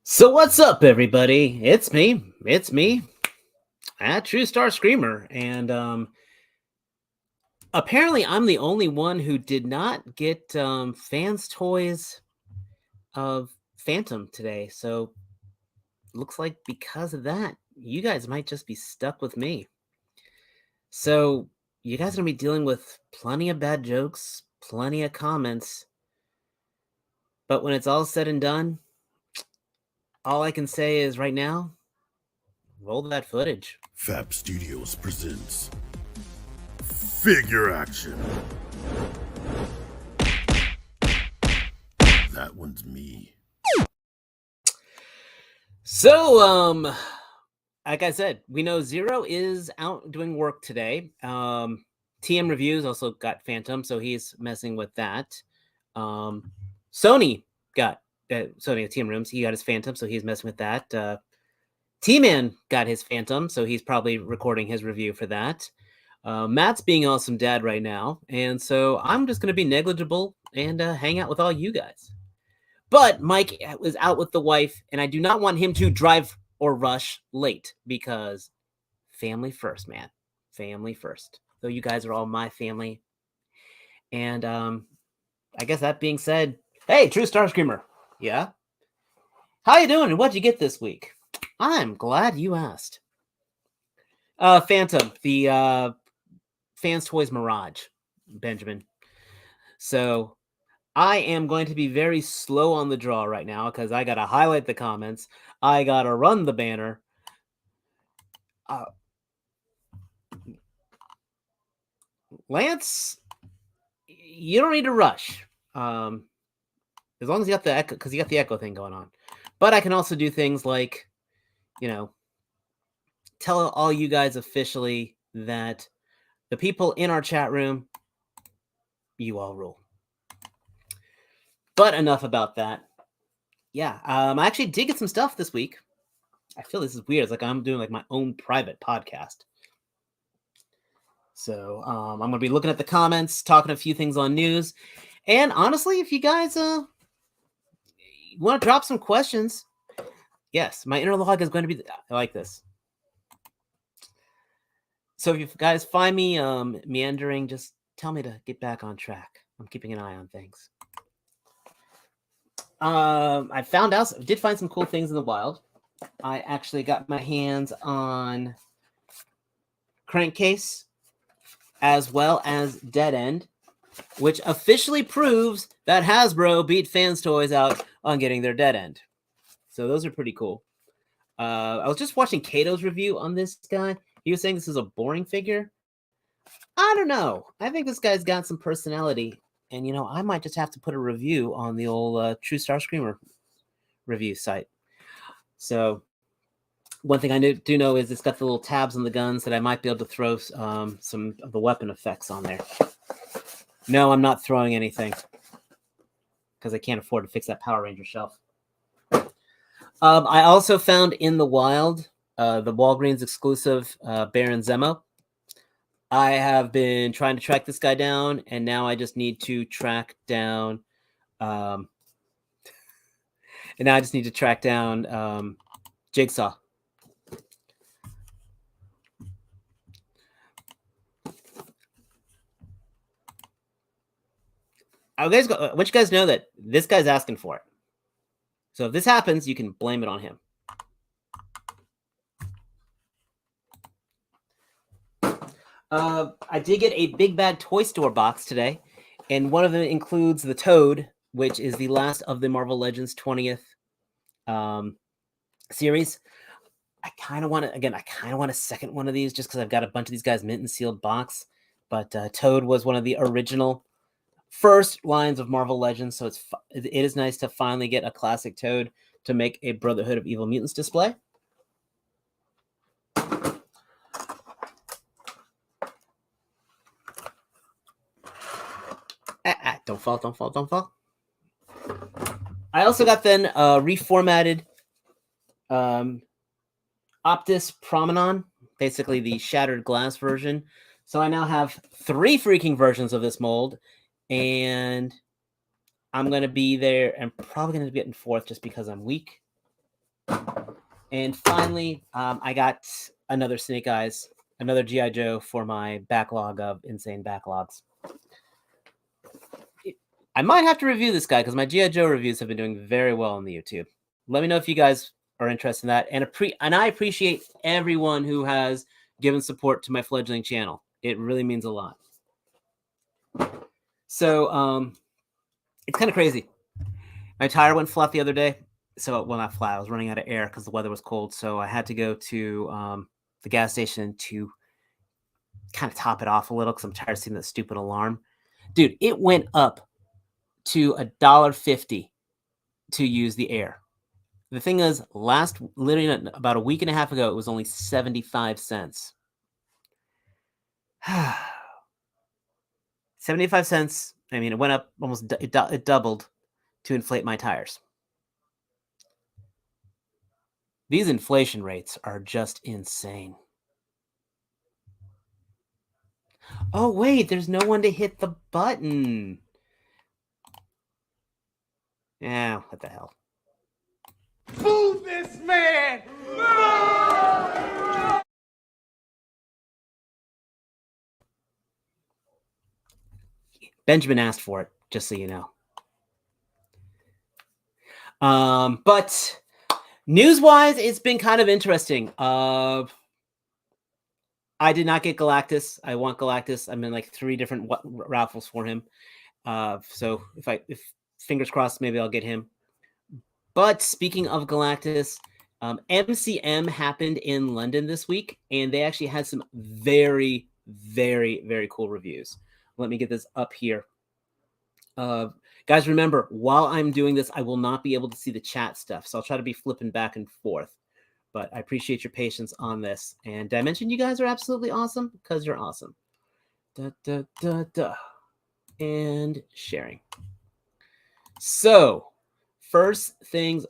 So what's up, everybody? It's me, at Trustarscreamer, and apparently I'm the only one who did not get fans toys of Phantom today. So looks like because of that, you guys might just be stuck with me. So you guys are gonna be dealing with plenty of bad jokes, plenty of comments, but when it's all said and done, all I can say is right now, roll that footage. Fab Studios presents Figure Action. That one's me. So, like I said, we know Zero is out doing work today. TM Reviews also got Phantom, so he's messing with that. Sony got Sony at TM Rooms. He got his Phantom, so he's messing with that. T-Man got his Phantom, so he's probably recording his review for that. Matt's being awesome dad right now, and so I'm just going to be negligible and hang out with all you guys. But Mike was out with the wife, and I do not want him to drive or rush late because family first, man. Family first. Though you guys are all my family. And I guess that being said, hey, True Starscreamer. Yeah? How you doing and what'd you get this week? I'm glad you asked. Phantom, the Fans Toys Mirage, Benjamin. So I am going to be very slow on the draw right now because I got to highlight the comments. I got to run the banner. Lance, you don't need to rush. As long as you got the echo, because you got the echo thing going on. But I can also do things like, tell all you guys officially that the people in our chat room, you all rule. But enough about that. Yeah, I actually did get some stuff this week. I feel this is weird. It's like I'm doing like my own private podcast. So I'm going to be looking at the comments, talking a few things on news. And honestly, if you guys want to drop some questions, yes, my inner log is going to be like this. So if you guys find me meandering, just tell me to get back on track. I'm keeping an eye on things. I did find some cool things in the wild. I actually got my hands on Crankcase as well as Dead End, which officially proves that Hasbro beat Fans Toys out on getting their Dead End. So those are pretty cool. I was just watching Kato's review on this guy. He was saying this is a boring figure. I don't know. I think this guy's got some personality. And, I might just have to put a review on the old True Starscreamer review site. So one thing I do know is it's got the little tabs on the guns that I might be able to throw some of the weapon effects on there. No, I'm not throwing anything because I can't afford to fix that Power Ranger shelf. I also found in the wild the Walgreens exclusive Baron Zemo. I have been trying to track this guy down, and now I just need to track down Jigsaw. I want you guys to know that this guy's asking for it. So if this happens, you can blame it on him. I did get a Big Bad Toy Store box today, and one of them includes the Toad, which is the last of the Marvel Legends 20th series. I kind of want a second one of these just because I've got a bunch of these guys mint and sealed box. But Toad was one of the original first lines of Marvel Legends, so it is nice to finally get a classic Toad to make a Brotherhood of Evil Mutants display. Don't fall. I also got then reformatted Optus Promenon, basically the shattered glass version. So I now have 3 freaking versions of this mold, and I'm going to be there and probably going to be getting 4th just because I'm weak. And finally, I got another Snake Eyes, another G.I. Joe for my backlog of insane backlogs. I might have to review this guy because my G.I. Joe reviews have been doing very well on the YouTube. Let me know if you guys are interested in that. And I appreciate everyone who has given support to my fledgling channel. It really means a lot. So it's kind of crazy. My tire went flat the other day. So, well, not flat. I was running out of air because the weather was cold. So I had to go to the gas station to kind of top it off a little because I'm tired of seeing that stupid alarm. Dude, it went up to $1.50 to use the air. The thing is, literally about a week and a half ago, it was only 75 cents. 75 cents. I mean, it went up almost, it doubled to inflate my tires. These inflation rates are just insane. Oh, wait, there's no one to hit the button. Yeah, what the hell. Move this man! Benjamin asked for it, just so you know. But news-wise, it's been kind of interesting. I did not get Galactus. I want Galactus. I'm in like 3 different raffles for him. So if fingers crossed, maybe I'll get him. But speaking of Galactus, MCM happened in London this week, and they actually had some very, very, very cool reviews. Let me get this up here. Guys, remember, while I'm doing this, I will not be able to see the chat stuff, so I'll try to be flipping back and forth. But I appreciate your patience on this. And did I mention you guys are absolutely awesome? Because you're awesome. And sharing. So, first things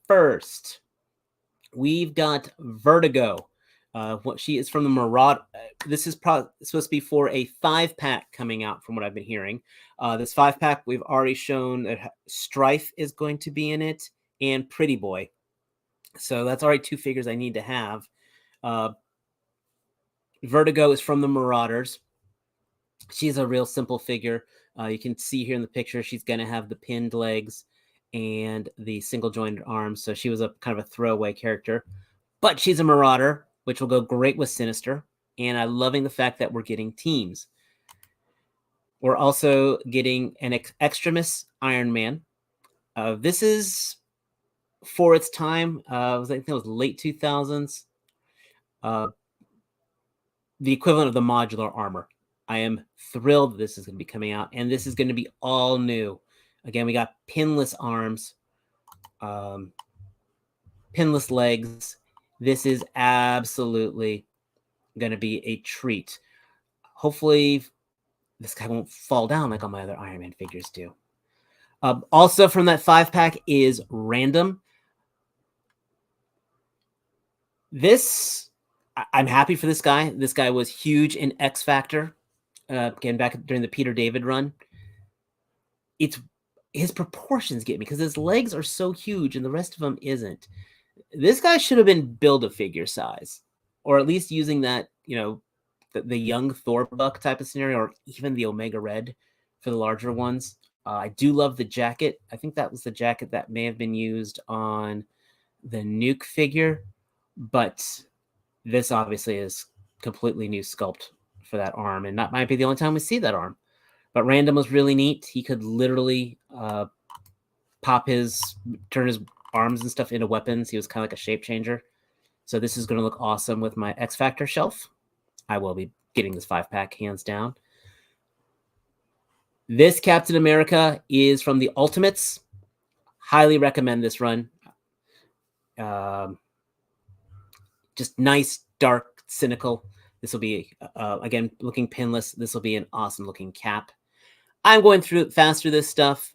first, we've got Vertigo. She is from the Marauder. This is supposed to be for a 5-pack coming out, from what I've been hearing. This 5-pack, we've already shown that Strife is going to be in it, and Pretty Boy. So that's already 2 figures I need to have. Vertigo is from the Marauders. She's a real simple figure. You can see here in the picture, she's going to have the pinned legs and the single jointed arms. So she was a kind of a throwaway character. But she's a Marauder, which will go great with Sinister. And I'm loving the fact that we're getting teams. We're also getting an Extremis Iron Man. This is, for its time, I think it was late 2000s. The equivalent of the modular armor. I am thrilled this is going to be coming out, and this is going to be all new. Again, we got pinless arms, pinless legs. This is absolutely going to be a treat. Hopefully, this guy won't fall down like all my other Iron Man figures do. Also from that 5-pack is Random. I'm happy for this guy. This guy was huge in X Factor. Again, back during the Peter David run. It's his proportions get me because his legs are so huge and the rest of him isn't. This guy should have been Build-A-Figure size, or at least using that, the young Thorbuck type of scenario, or even the Omega Red for the larger ones. I do love the jacket. I think that was the jacket that may have been used on the Nuke figure, but this obviously is completely new sculpt for that arm, and that might be the only time we see that arm. But Random was really neat. He could literally turn his arms and stuff into weapons. He was kind of like a shape changer. So this is going to look awesome with my X Factor shelf. I will be getting this 5-pack hands down. This Captain America is from the Ultimates. Highly recommend this run. Just nice, dark, cynical. This will be, again, looking pinless. This will be an awesome looking cap. I'm going fast through this stuff.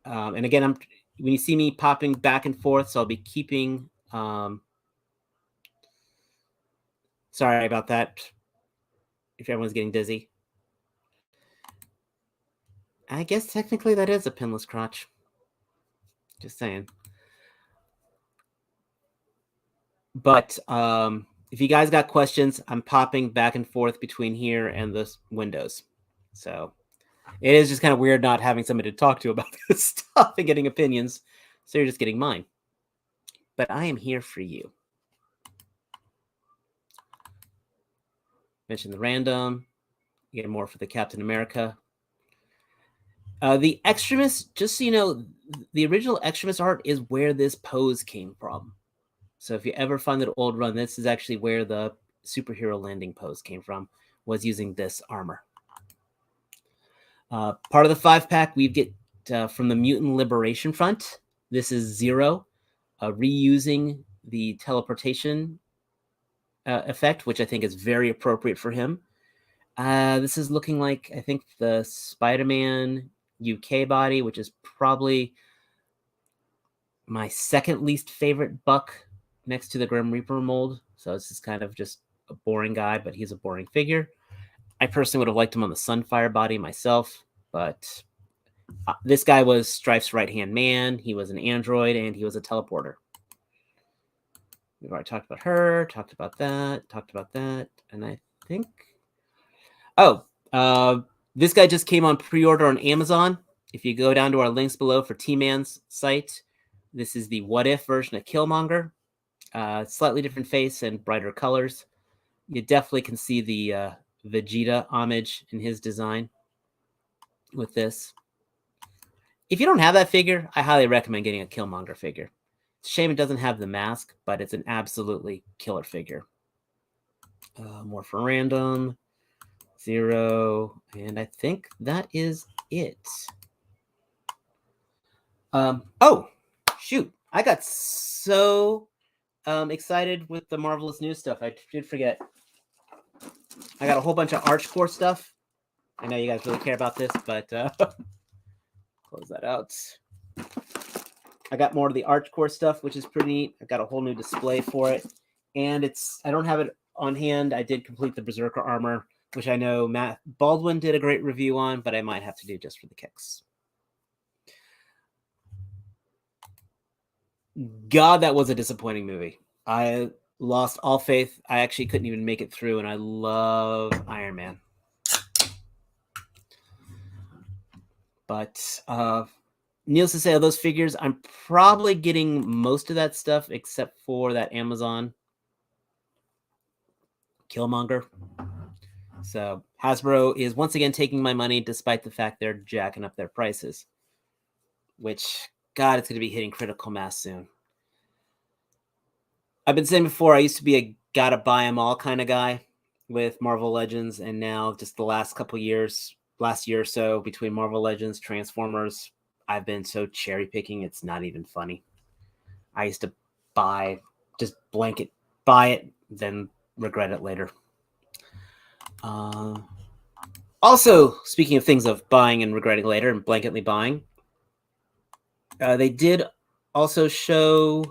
And again, when you see me popping back and forth, so I'll be keeping. Sorry about that. If everyone's getting dizzy, I guess technically that is a pinless crotch. Just saying. But if you guys got questions, I'm popping back and forth between here and the windows. So it is just kind of weird not having somebody to talk to about this stuff and getting opinions. So you're just getting mine. But I am here for you. Mention the random. You get more for the Captain America. The Extremis, just so you know, the original Extremis art is where this pose came from. So if you ever find that old run, this is actually where the superhero landing pose came from, was using this armor. Part of the 5-pack, we get from the Mutant Liberation Front. This is Zero, reusing the teleportation effect, which I think is very appropriate for him. This is looking like, I think, the Spider-Man UK body, which is probably my second least favorite Buck next to the Grim Reaper mold. So this is kind of just a boring guy, but he's a boring figure. I personally would have liked him on the Sunfire body myself, but this guy was Strife's right-hand man. He was an android, and he was a teleporter. We've already talked about her, talked about that, and I think... Oh, this guy just came on pre-order on Amazon. If you go down to our links below for T-Man's site, this is the What If version of Killmonger. Slightly different face and brighter colors. You definitely can see the Vegeta homage in his design with this. If you don't have that figure, I highly recommend getting a Killmonger figure. It's a shame it doesn't have the mask, but it's an absolutely killer figure. More for random. Zero. And I think that is it. Oh, shoot. I got so excited with the Marvelous News stuff. I did forget. I got a whole bunch of ArchCore stuff. I know you guys really care about this, but close that out. I got more of the ArchCore stuff, which is pretty neat. I got a whole new display for it. And I don't have it on hand. I did complete the Berserker armor, which I know Matt Baldwin did a great review on, but I might have to do just for the kicks. God, that was a disappointing movie. I lost all faith. I actually couldn't even make it through, and I love Iron Man. But needless to say, of those figures, I'm probably getting most of that stuff except for that Amazon Killmonger. So Hasbro is once again taking my money, despite the fact they're jacking up their prices. Which, God, it's going to be hitting critical mass soon. I've been saying before, I used to be a gotta buy them all kind of guy with Marvel Legends, and now just the last couple years, last year or so, between Marvel Legends, Transformers, I've been so cherry picking, it's not even funny. I used to buy, just blanket buy it, then regret it later. Also, speaking of things of buying and regretting later and blanketly buying, they did also show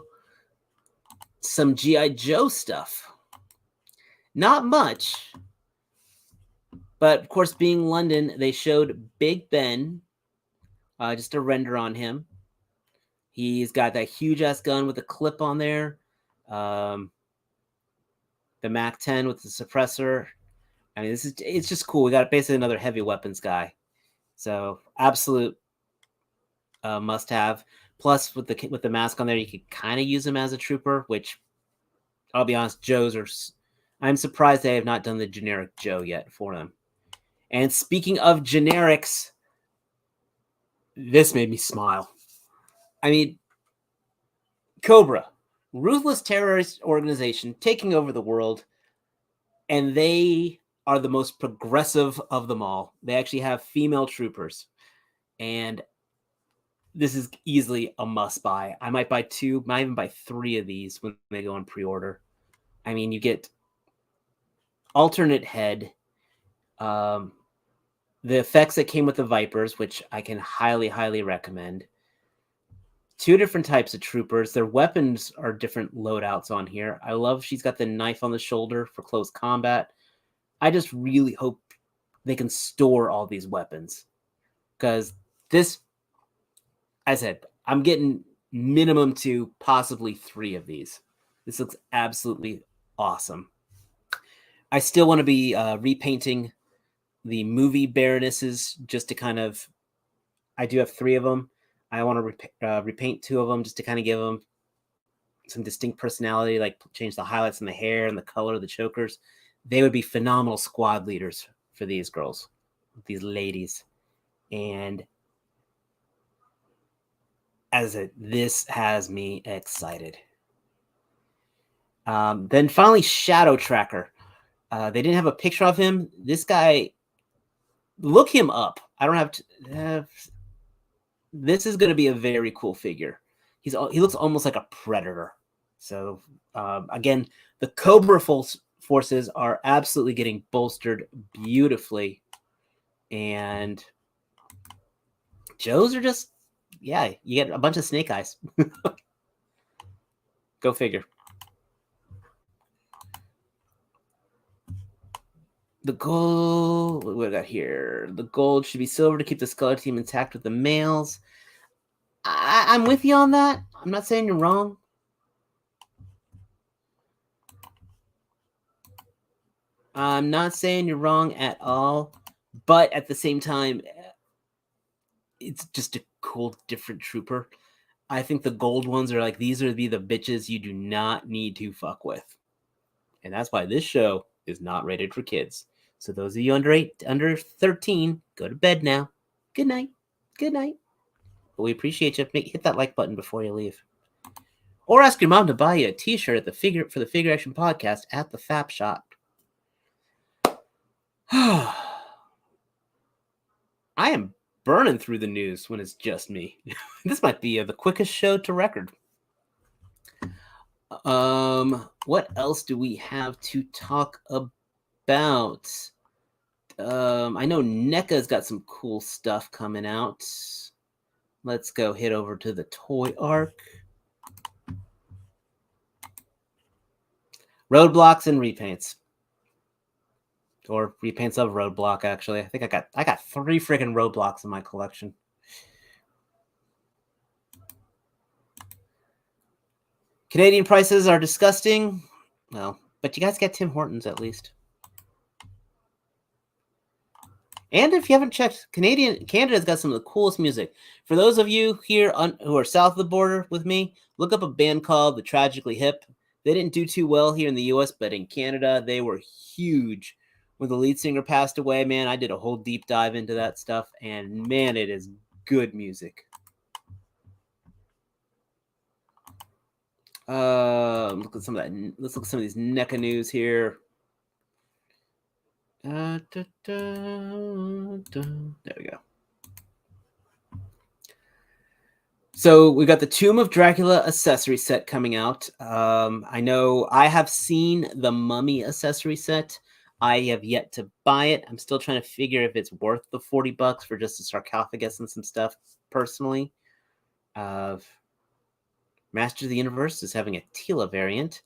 some G.I. Joe stuff. Not much, but of course, being London, they showed Big Ben, just a render on him. He's got that huge-ass gun with a clip on there. The MAC-10 with the suppressor. I mean, it's just cool. We got basically another heavy weapons guy. So, absolute must-have. Plus, with the mask on there, you could kind of use him as a trooper, which, I'll be honest, Joes are... I'm surprised they have not done the generic Joe yet for them. And speaking of generics, this made me smile. I mean, Cobra, ruthless terrorist organization taking over the world, and they are the most progressive of them all. They actually have female troopers, and this is easily a must buy. I might buy 2, might even buy 3 of these when they go on pre-order. I mean, you get alternate head, the effects that came with the Vipers, which I can highly, highly recommend. 2 different types of troopers. Their weapons are different loadouts on here. I love she's got the knife on the shoulder for close combat. I just really hope they can store all these weapons. Because this, I said, I'm getting minimum 2, possibly 3 of these. This looks absolutely awesome. I still want to be repainting the movie Baronesses just to kind of. I do have 3 of them. I want to repaint 2 of them just to kind of give them some distinct personality, like change the highlights in the hair and the color of the chokers. They would be phenomenal squad leaders for these girls, these ladies. And this has me excited. Then finally, Shadow Tracker. They didn't have a picture of him. This guy, look him up. I don't have to. This is going to be a very cool figure. He looks almost like a predator. So again, the Cobra forces are absolutely getting bolstered beautifully, and Joe's are just, yeah, you get a bunch of snake eyes. Go figure. The gold, what do we got here? The gold should be silver to keep the Scarlet Team intact with the males. I'm with you on that. I'm not saying you're wrong. I'm not saying you're wrong at all. But at the same time, it's just a cool, different trooper. I think the gold ones are like, these are the bitches you do not need to fuck with. And that's why this show is not rated for kids. So those of you under 13, go to bed now. Good night. Good night. But we appreciate you. Hit that like button before you leave. Or ask your mom to buy you a t-shirt for the Figure Action Podcast at the Fap Shop. I am burning through the news when it's just me. This might be the quickest show to record. What else do we have to talk about? I know NECA's got some cool stuff coming out. Let's go head over to the Toy Arc. Roadblocks and repaints. Or repaints of Roadblock, actually. I think I got 3 freaking Roadblocks in my collection. Canadian prices are disgusting. Well, but you guys get Tim Hortons at least. And if you haven't checked, Canada's got some of the coolest music. For those of you here who are south of the border with me, look up a band called The Tragically Hip. They didn't do too well here in the U.S., but in Canada, they were huge. When the lead singer passed away, man, I did a whole deep dive into that stuff, and man, it is good music. Look at some of that. Let's look at some of these NECA news here. There we go. So we got the Tomb of Dracula accessory set coming out. I know I have seen the Mummy accessory set. I have yet to buy it. I'm still trying to figure if it's worth the $40 for just a sarcophagus and some stuff personally. Master of the Universe is having a Tila variant.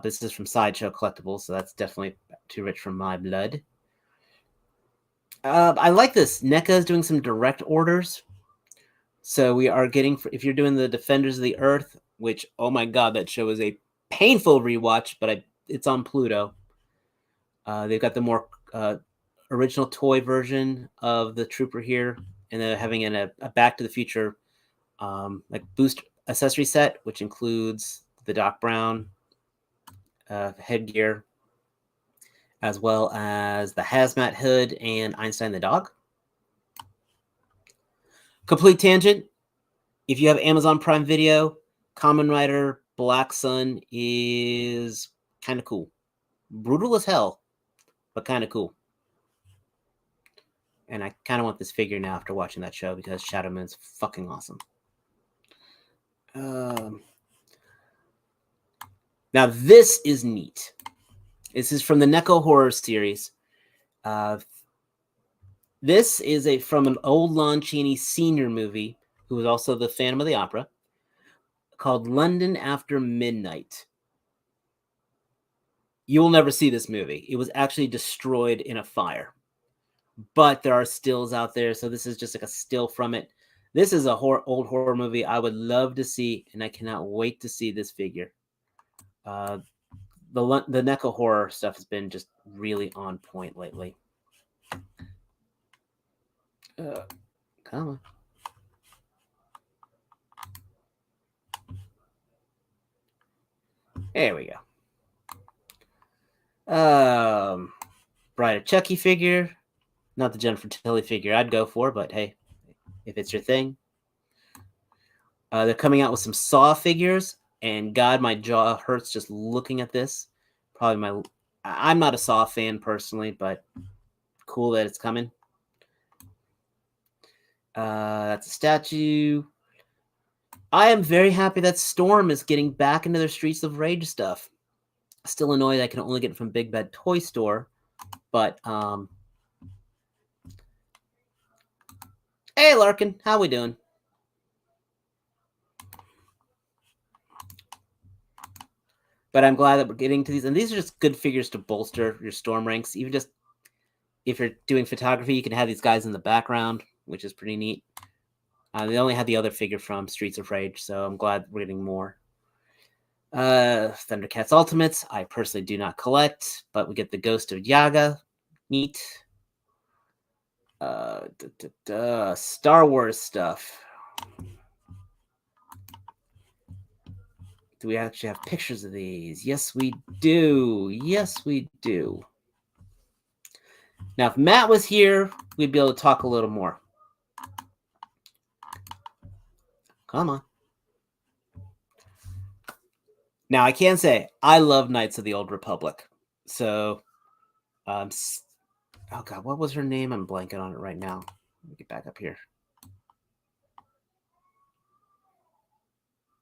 This is from Sideshow Collectibles, so that's definitely too rich for my blood. I like this. NECA is doing some direct orders. So we are getting, if you're doing the Defenders of the Earth, which, oh my God, that show is a painful rewatch, but it's on Pluto. They've got the more original toy version of the Trooper here, and they're having a Back to the Future like boost accessory set, which includes the Doc Brown headgear, as well as the hazmat hood and Einstein the dog. Complete tangent. If you have Amazon Prime Video, Kamen Rider Black Sun is kind of cool. Brutal as hell, but kind of cool. And I kind of want this figure now after watching that show because Shadow Moon's fucking awesome. Now this is neat. This is from the NECA Horror series. This is from an old Lon Chaney Sr. movie, who was also the Phantom of the Opera, called London After Midnight. You will never see this movie. It was actually destroyed in a fire. But there are stills out there, so this is just like a still from it. This is a old horror movie I would love to see, and I cannot wait to see this figure. The NECA horror stuff has been just really on point lately. Come on. There we go. Bride of Chucky figure. Not the Jennifer Tilly figure I'd go for, but hey, if it's your thing. They're coming out with some Saw figures, and God, my jaw hurts just looking at this. I'm not a Saw fan personally, but cool that it's coming. That's a statue. I am very happy that Storm is getting back into their Streets of Rage stuff. Still annoyed I can only get it from Big Bad Toy Store, but hey Larkin, how we doing? But I'm glad that we're getting to these, and these are just good figures to bolster your Storm ranks. Even just if you're doing photography, you can have these guys in the background, which is pretty neat. They only had the other figure from Streets of Rage, so I'm glad we're getting more. Thundercats Ultimates, I personally do not collect, but we get the Ghost of Yaga. Neat. Star Wars stuff. Do we actually have pictures of these? Yes, we do. Yes, we do. Now, if Matt was here, we'd be able to talk a little more. Come on. Now, I can say I love Knights of the Old Republic. So, oh God, what was her name? I'm blanking on it right now. Let me get back up here.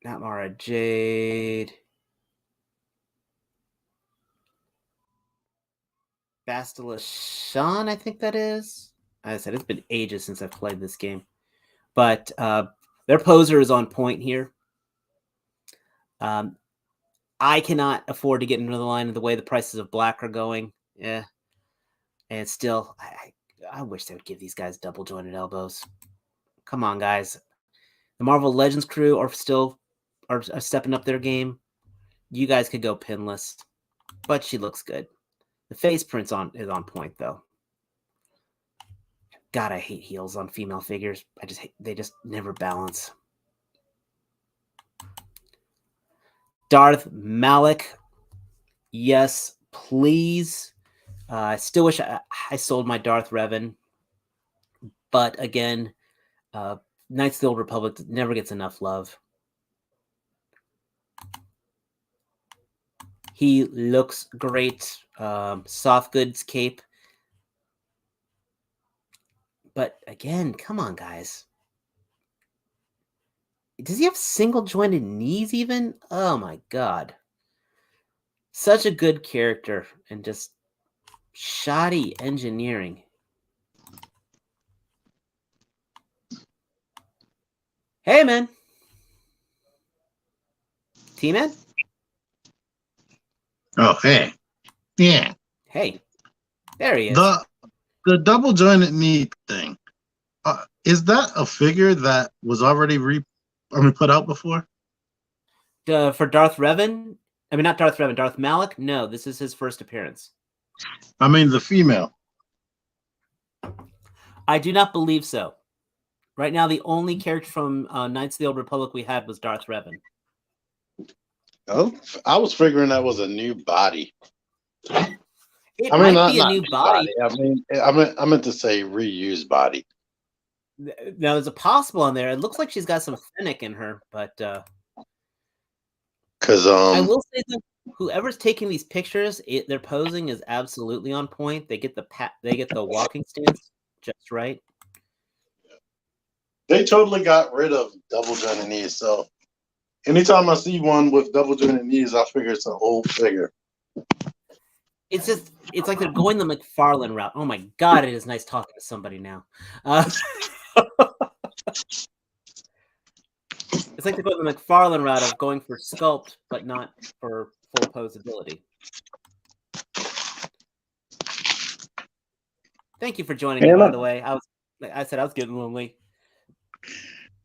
Not Mara Jade. Bastila Shan, I think that is. As I said, it's been ages since I've played this game. But their poser is on point here. I cannot afford to get into the line of the way the prices of black are going. Yeah. And still, I wish they would give these guys double jointed elbows. Come on, guys. The Marvel Legends crew are stepping up their game. You guys could go pinless, but she looks good. The face print is on point though. God, I hate heels on female figures. They just never balance. Darth Malik. Yes, please. I still wish I sold my Darth Revan. But again, Knights of the Old Republic never gets enough love. He looks great. Soft goods cape. But again, come on, guys. Does he have single jointed knees even? Oh my God. Such a good character and just shoddy engineering. Hey, man. T-Man? Oh, hey. Yeah. Hey. There he is. The double jointed knee thing. Is that a figure that was already put out before? For Darth Revan? I mean, not Darth Revan, Darth Malik? No, this is his first appearance. I mean, the female. I do not believe so. Right now, the only character from Knights of the Old Republic we had was Darth Revan. Oh, I was figuring that was a new body. It might be a new body. I meant to say reused body. Now, there's a possible in there. It looks like she's got some Fennec in her, but because I will say that whoever's taking these pictures, their posing is absolutely on point. They get the walking stance just right. They totally got rid of double jointed knees. So anytime I see one with double jointed knees, I figure it's an old figure. It's like they're going the McFarlane route. Oh my God, it is nice talking to somebody now. It's like they're going the McFarlane route of going for sculpt, but not for full posability. Thank you for joining me, by the way. I said I was getting lonely.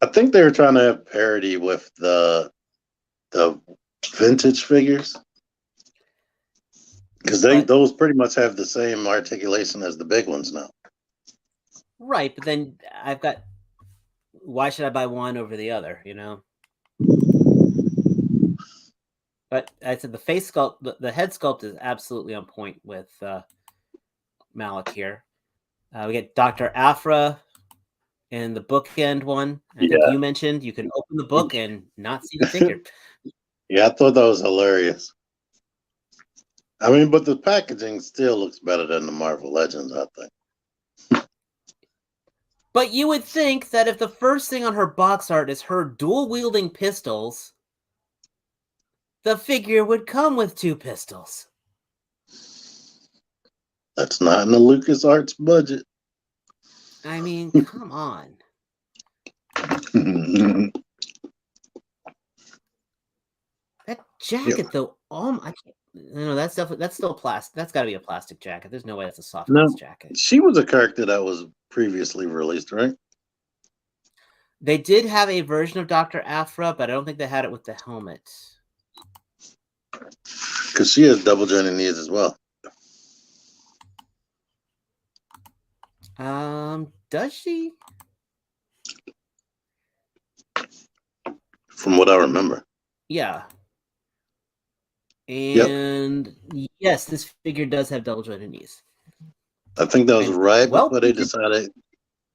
I think they were trying to have parity with the vintage figures. Because But- those pretty much have the same articulation as the big ones now. Right, but then I've got. Why should I buy one over the other? But I said the face sculpt, the head sculpt is absolutely on point with Malik here. We get Dr. Afra in the bookend one. I think you mentioned you can open the book and not see the figure. Yeah, I thought that was hilarious. I mean, but the packaging still looks better than the Marvel Legends, I think. But you would think that if the first thing on her box art is her dual-wielding pistols, the figure would come with 2 pistols. That's not in the LucasArts budget. I mean, come on. That jacket, though, I can't. No, that's still plastic. That's got to be a plastic jacket. There's no way that's a soft glass jacket. She was a character that was previously released, right? They did have a version of Dr. Afra, but I don't think they had it with the helmet. Because she has double jointed knees as well. Does she? From what I remember. Yeah. And yes, this figure does have double jointed knees. I think that was right before they painted, decided,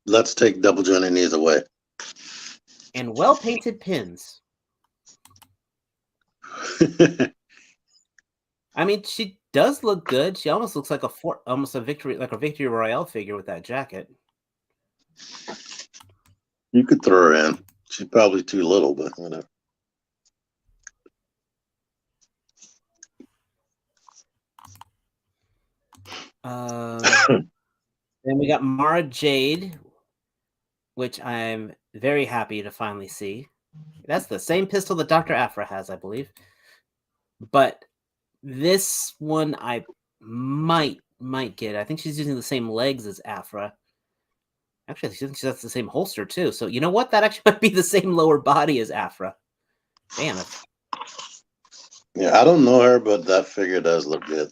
let's take double jointed knees away. And well-painted pins. I mean, she does look good. She almost looks like a Victory Royale figure with that jacket. You could throw her in. She's probably too little, but whatever. Then we got Mara Jade, which I'm very happy to finally see. That's the same pistol that Dr. Afra has, I believe. But this one I might get. I think she's using the same legs as Afra. Actually, I think that's the same holster too. So you know what? That actually might be the same lower body as Afra. Damn it. Yeah, I don't know her, but that figure does look good.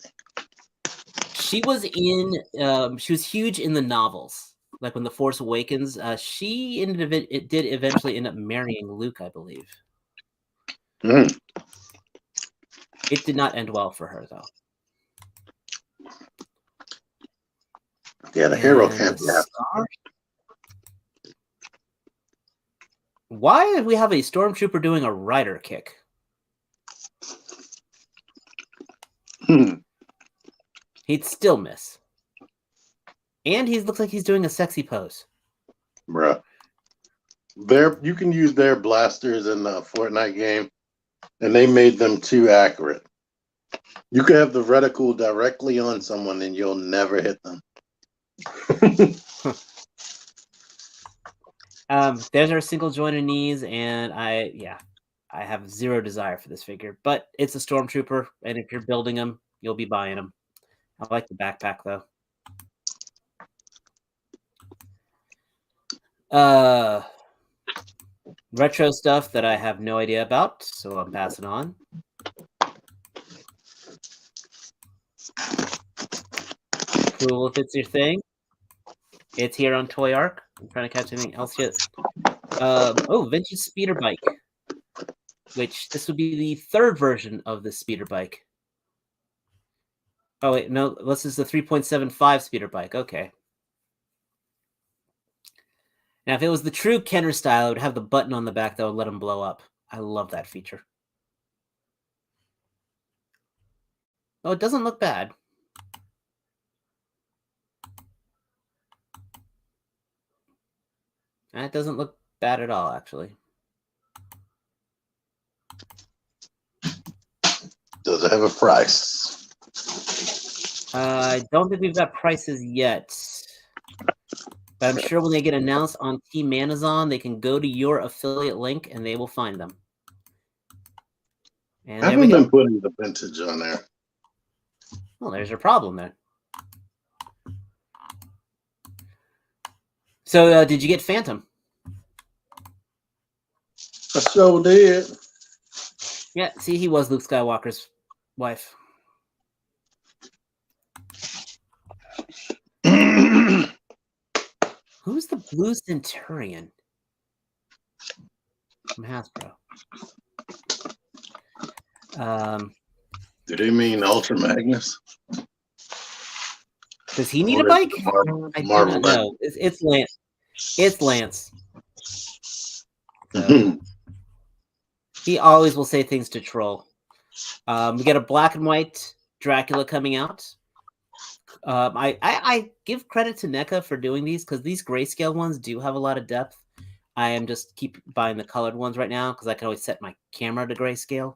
She was huge in the novels, like when The Force Awakens. She did eventually end up marrying Luke, I believe. Mm. It did not end well for her, though. Yeah, the hero can't be happy. Why do we have a stormtrooper doing a rider kick? He'd still miss. And he looks like he's doing a sexy pose. Bruh. You can use their blasters in the Fortnite game, and they made them too accurate. You could have the reticle directly on someone and you'll never hit them. There's our single jointed knees, and I have zero desire for this figure, but it's a stormtrooper, and if you're building them, you'll be buying them. I like the backpack though. Retro stuff that I have no idea about, so I'm passing on. Cool if it's your thing. It's here on Toy Arc. I'm trying to catch anything else yet. Vintage speeder bike. Which this would be the 3rd version of the speeder bike. Oh wait, no, this is the 3.75 speeder bike. Okay. Now, if it was the true Kenner style, it would have the button on the back that would let him blow up. I love that feature. Oh, it doesn't look bad. It doesn't look bad at all, actually. Does it have a price? I don't think we've got prices yet. But I'm sure when they get announced on Team Amazon, they can go to your affiliate link and they will find them. And I haven't been putting the vintage on there. Well, there's your problem then. So, did you get Phantom? I sure did. Yeah, see, he was Luke Skywalker's wife. Who's the Blue Centurion from Hasbro? Do they mean Ultra Magnus? Does he need a Or is bike? it Marvel, I do Marvel not know. It's Lance. It's Lance. So, he always will say things to troll. We get a black and white Dracula coming out. I give credit to NECA for doing these because these grayscale ones do have a lot of depth. I am just keep buying the colored ones right now because I can always set my camera to grayscale.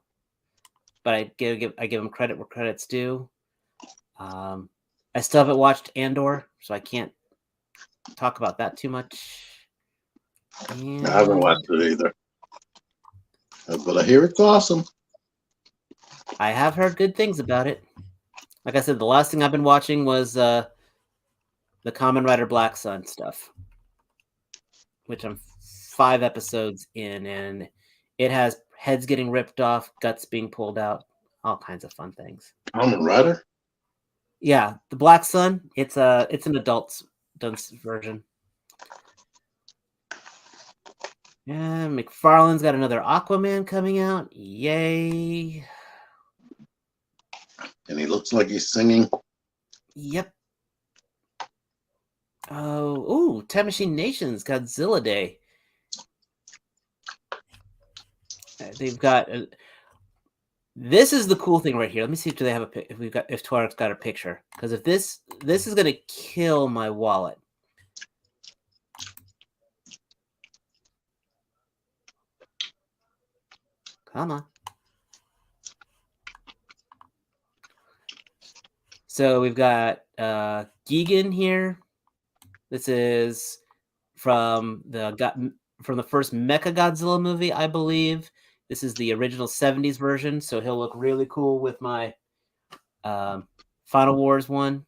But I give them credit where credit's due. I still haven't watched Andor, so I can't talk about that too much. And I haven't watched it either, but I hear it's awesome. I have heard good things about it. Like I said, the last thing I've been watching was the Kamen Rider Black Sun stuff, which I'm 5 episodes in, and it has heads getting ripped off, guts being pulled out, all kinds of fun things. Kamen Rider? Yeah, the Black Sun. It's an adult version. Yeah, McFarlane's got another Aquaman coming out. Yay! And he looks like he's singing. Yep. Oh, Time Machine Nation's Godzilla Day. They've got. This is the cool thing right here. Let me see if they have if Twarek's got a picture, because if this is gonna kill my wallet. Come on. So we've got Gigan here. This is from the first Mecha Godzilla movie, I believe. This is the original 70s version, so he'll look really cool with my Final Wars one.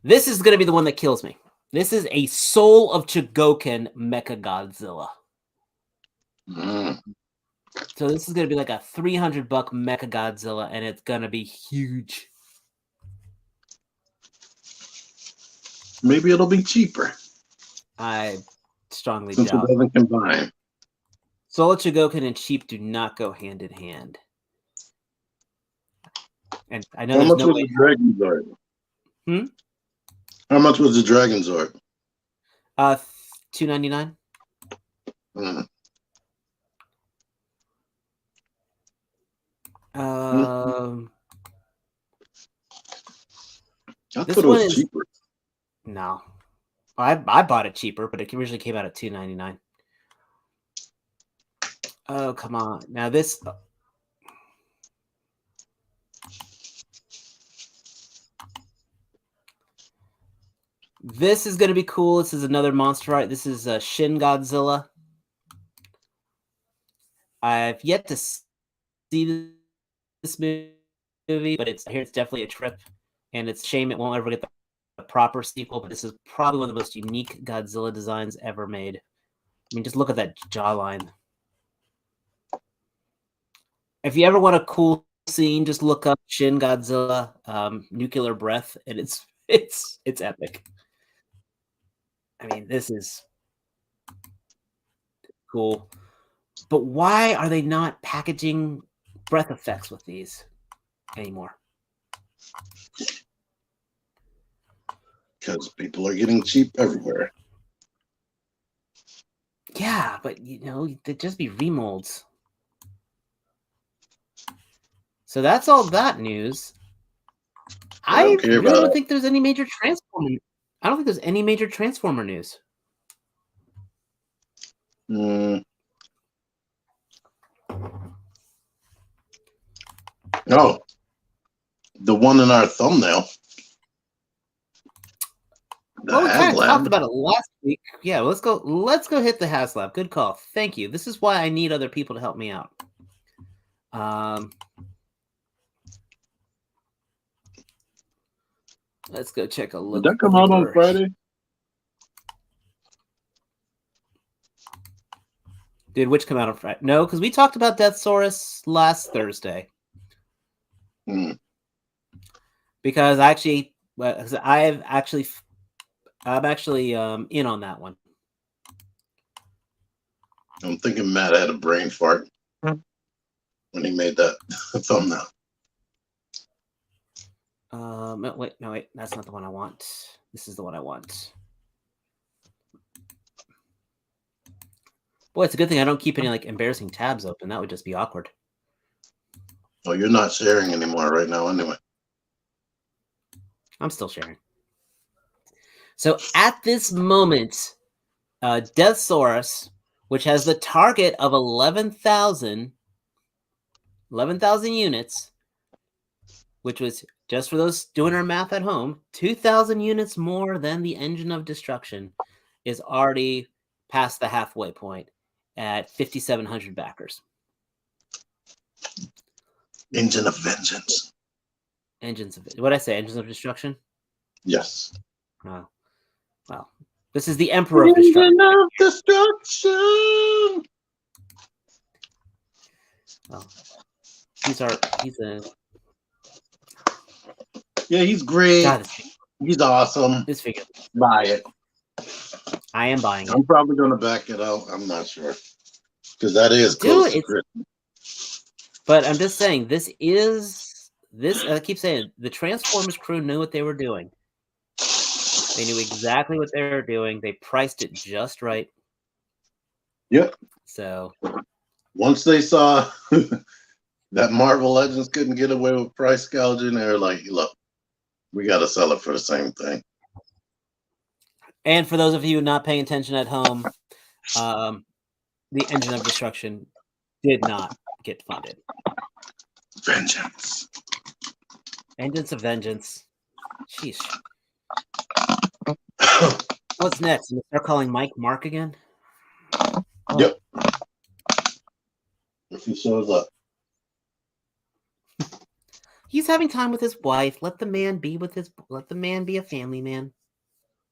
This is going to be the one that kills me. This is a Soul of Chogokin Mecha Godzilla. So this is going to be like a $300 Mecha Godzilla, and it's going to be huge. Maybe it'll be cheaper. I strongly Since doubt. it doesn't combine. Soul of Chogokin and cheap do not go hand in hand. And I know How there's much no was way. the Dragon Zord? How much was the Dragon Zord? $2.99. I This thought it one was is cheaper. no. I bought it cheaper, but it originally came out at $2.99. Oh, come on. Now this is going to be cool. This is another monster art. This is Shin Godzilla. I've yet to see this movie, but I hear it's definitely a trip, and it's a shame it won't ever get the proper sequel, but this is probably one of the most unique Godzilla designs ever made. I mean, just look at that jawline. If you ever want a cool scene, just look up Shin Godzilla nuclear breath, and it's epic. I mean, this is cool. But why are they not packaging breath effects with these anymore? Because people are getting cheap everywhere. Yeah, but they'd just be remolds. So that's all that news. I really don't think there's any major Transformer. I don't think there's any major Transformer news. No, the one in our thumbnail. Well, we kind of talked about it last week. Yeah, let's go hit the HasLab. Good call. Thank you. This is why I need other people to help me out. Let's go check a look. Did that come out on Friday? Did which come out on Friday? No, because we talked about Deathsaurus last Thursday. Because I actually Well, 'cause I'm actually in on that one. I'm thinking Matt had a brain fart when he made that thumbnail. Wait, that's not the one I want. This is the one I want. Boy, it's a good thing I don't keep any like embarrassing tabs open. That would just be awkward. Oh, you're not sharing anymore right now, anyway. I'm still sharing. So at this moment, Deathsaurus, which has the target of 11,000 units, which was, just for those doing our math at home, 2,000 units more than the Engine of Destruction, is already past the halfway point at 5,700 backers. Engine of Vengeance. What did I say? Engines of Destruction? Yes. Oh, well, this is the Emperor of Destruction. Engine of Destruction. Well, he's a Yeah, he's great. God, He's awesome. this figure. Buy it. I am buying it. I'm probably going to back it out. I'm not sure. Because that is close to Christmas. But I'm just saying, I keep saying, the Transformers crew knew what they were doing. They knew exactly what they were doing. They priced it just right. Yep. So once they saw that Marvel Legends couldn't get away with price gouging, they were like, look, we got to sell it for the same thing. And for those of you not paying attention at home, the Engine of Destruction did not get funded. Vengeance. Engines of Vengeance. Sheesh. What's next? You start calling Mike Mark again? Yep. If he shows up. He's having time with his wife. Let the man be a family man.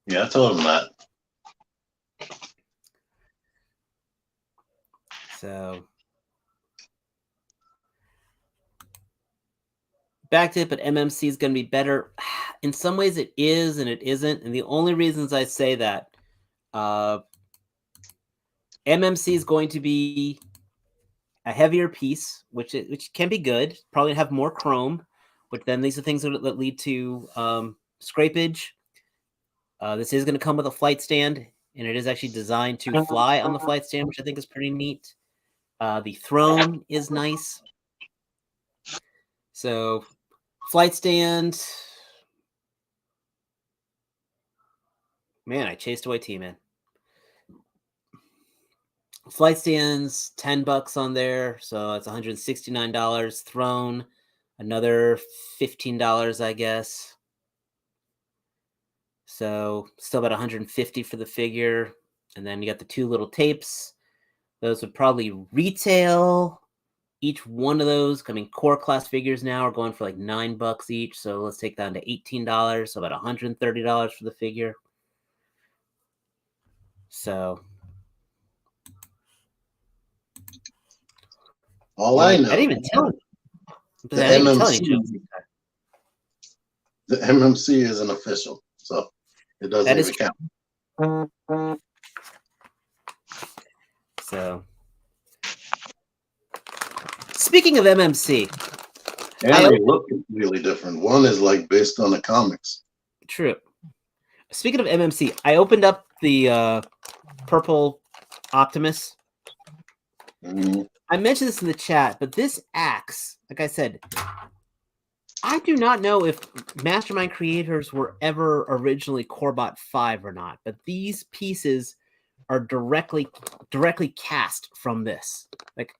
Yeah, I told him that. So back to it, but MMC is going to be better. In some ways it is and it isn't. And the only reasons I say that, MMC is going to be a heavier piece, which can be good. Probably have more chrome, but then these are things that lead to scrapage. This is going to come with a flight stand, and it is actually designed to fly on the flight stand, which I think is pretty neat. The throne is nice. So, flight stand. Man, I chased away T-Man. Flight stands, $10 on there, so it's $169. Throne, another $15, I guess. So still about $150 for the figure. And then you got the two little tapes. Those would probably retail. Each one of those, I mean, core class figures now are going for like $9 each. So let's take that down to $18. So about $130 for the figure. So I know. I didn't even tell you. The MMC isn't official, so it doesn't even count. So, speaking of MMC, and they look really different. One is like based on the comics. True. Speaking of MMC, I opened up the purple Optimus. Mm-hmm. I mentioned this in the chat, but this axe, like I said, I do not know if Mastermind creators were ever originally Corebot 5 or not, but these pieces are directly cast from this. Like,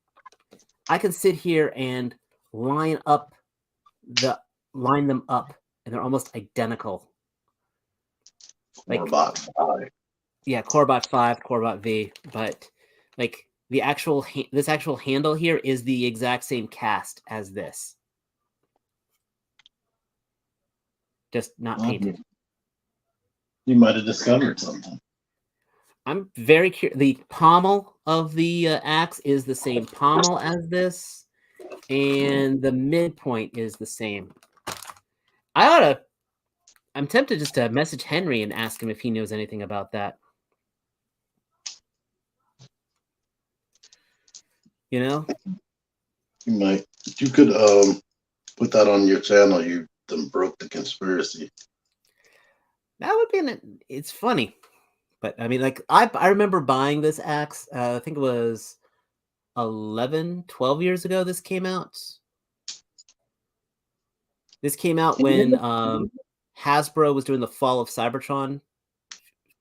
I can sit here and line them up, and they're almost identical. Like, Corebot 5. Yeah, Corebot 5, Corebot V, but like the actual this actual handle here is the exact same cast as this, just not painted. You might have discovered something. I'm very curious. The pommel of the axe is the same pommel as this, and the midpoint is the same. I I'm tempted just to message Henry and ask him if he knows anything about that. You know? You might. You could put that on your channel. You done broke the conspiracy. That would be it's funny. But I mean, like, I remember buying this axe. I think it was 12 years ago this came out. This came out when Hasbro was doing the Fall of Cybertron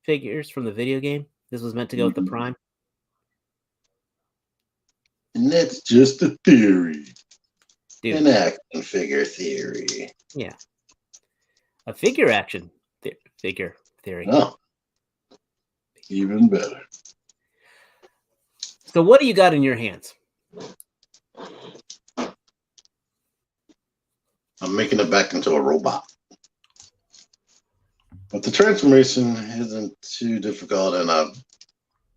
figures from the video game. This was meant to go with the Prime. And that's just a theory. Dude. An action figure theory. Yeah. A figure action figure theory. Oh. Even better. So what do you got in your hands? I'm making it back into a robot. But the transformation isn't too difficult, and I've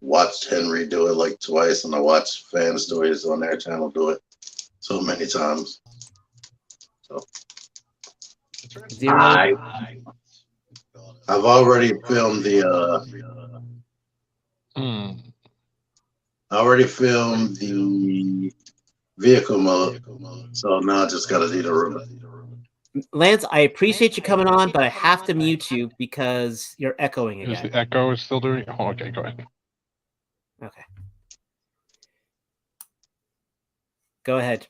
watched Henry do it like twice, and I watched fan stories on their channel do it so many times. So I've already filmed the vehicle mode, so now I just gotta do the robot. Lance, I appreciate you coming on, but I have to mute you because you're echoing again. Is the echo still doing? Oh, okay, go ahead. Okay. Go ahead.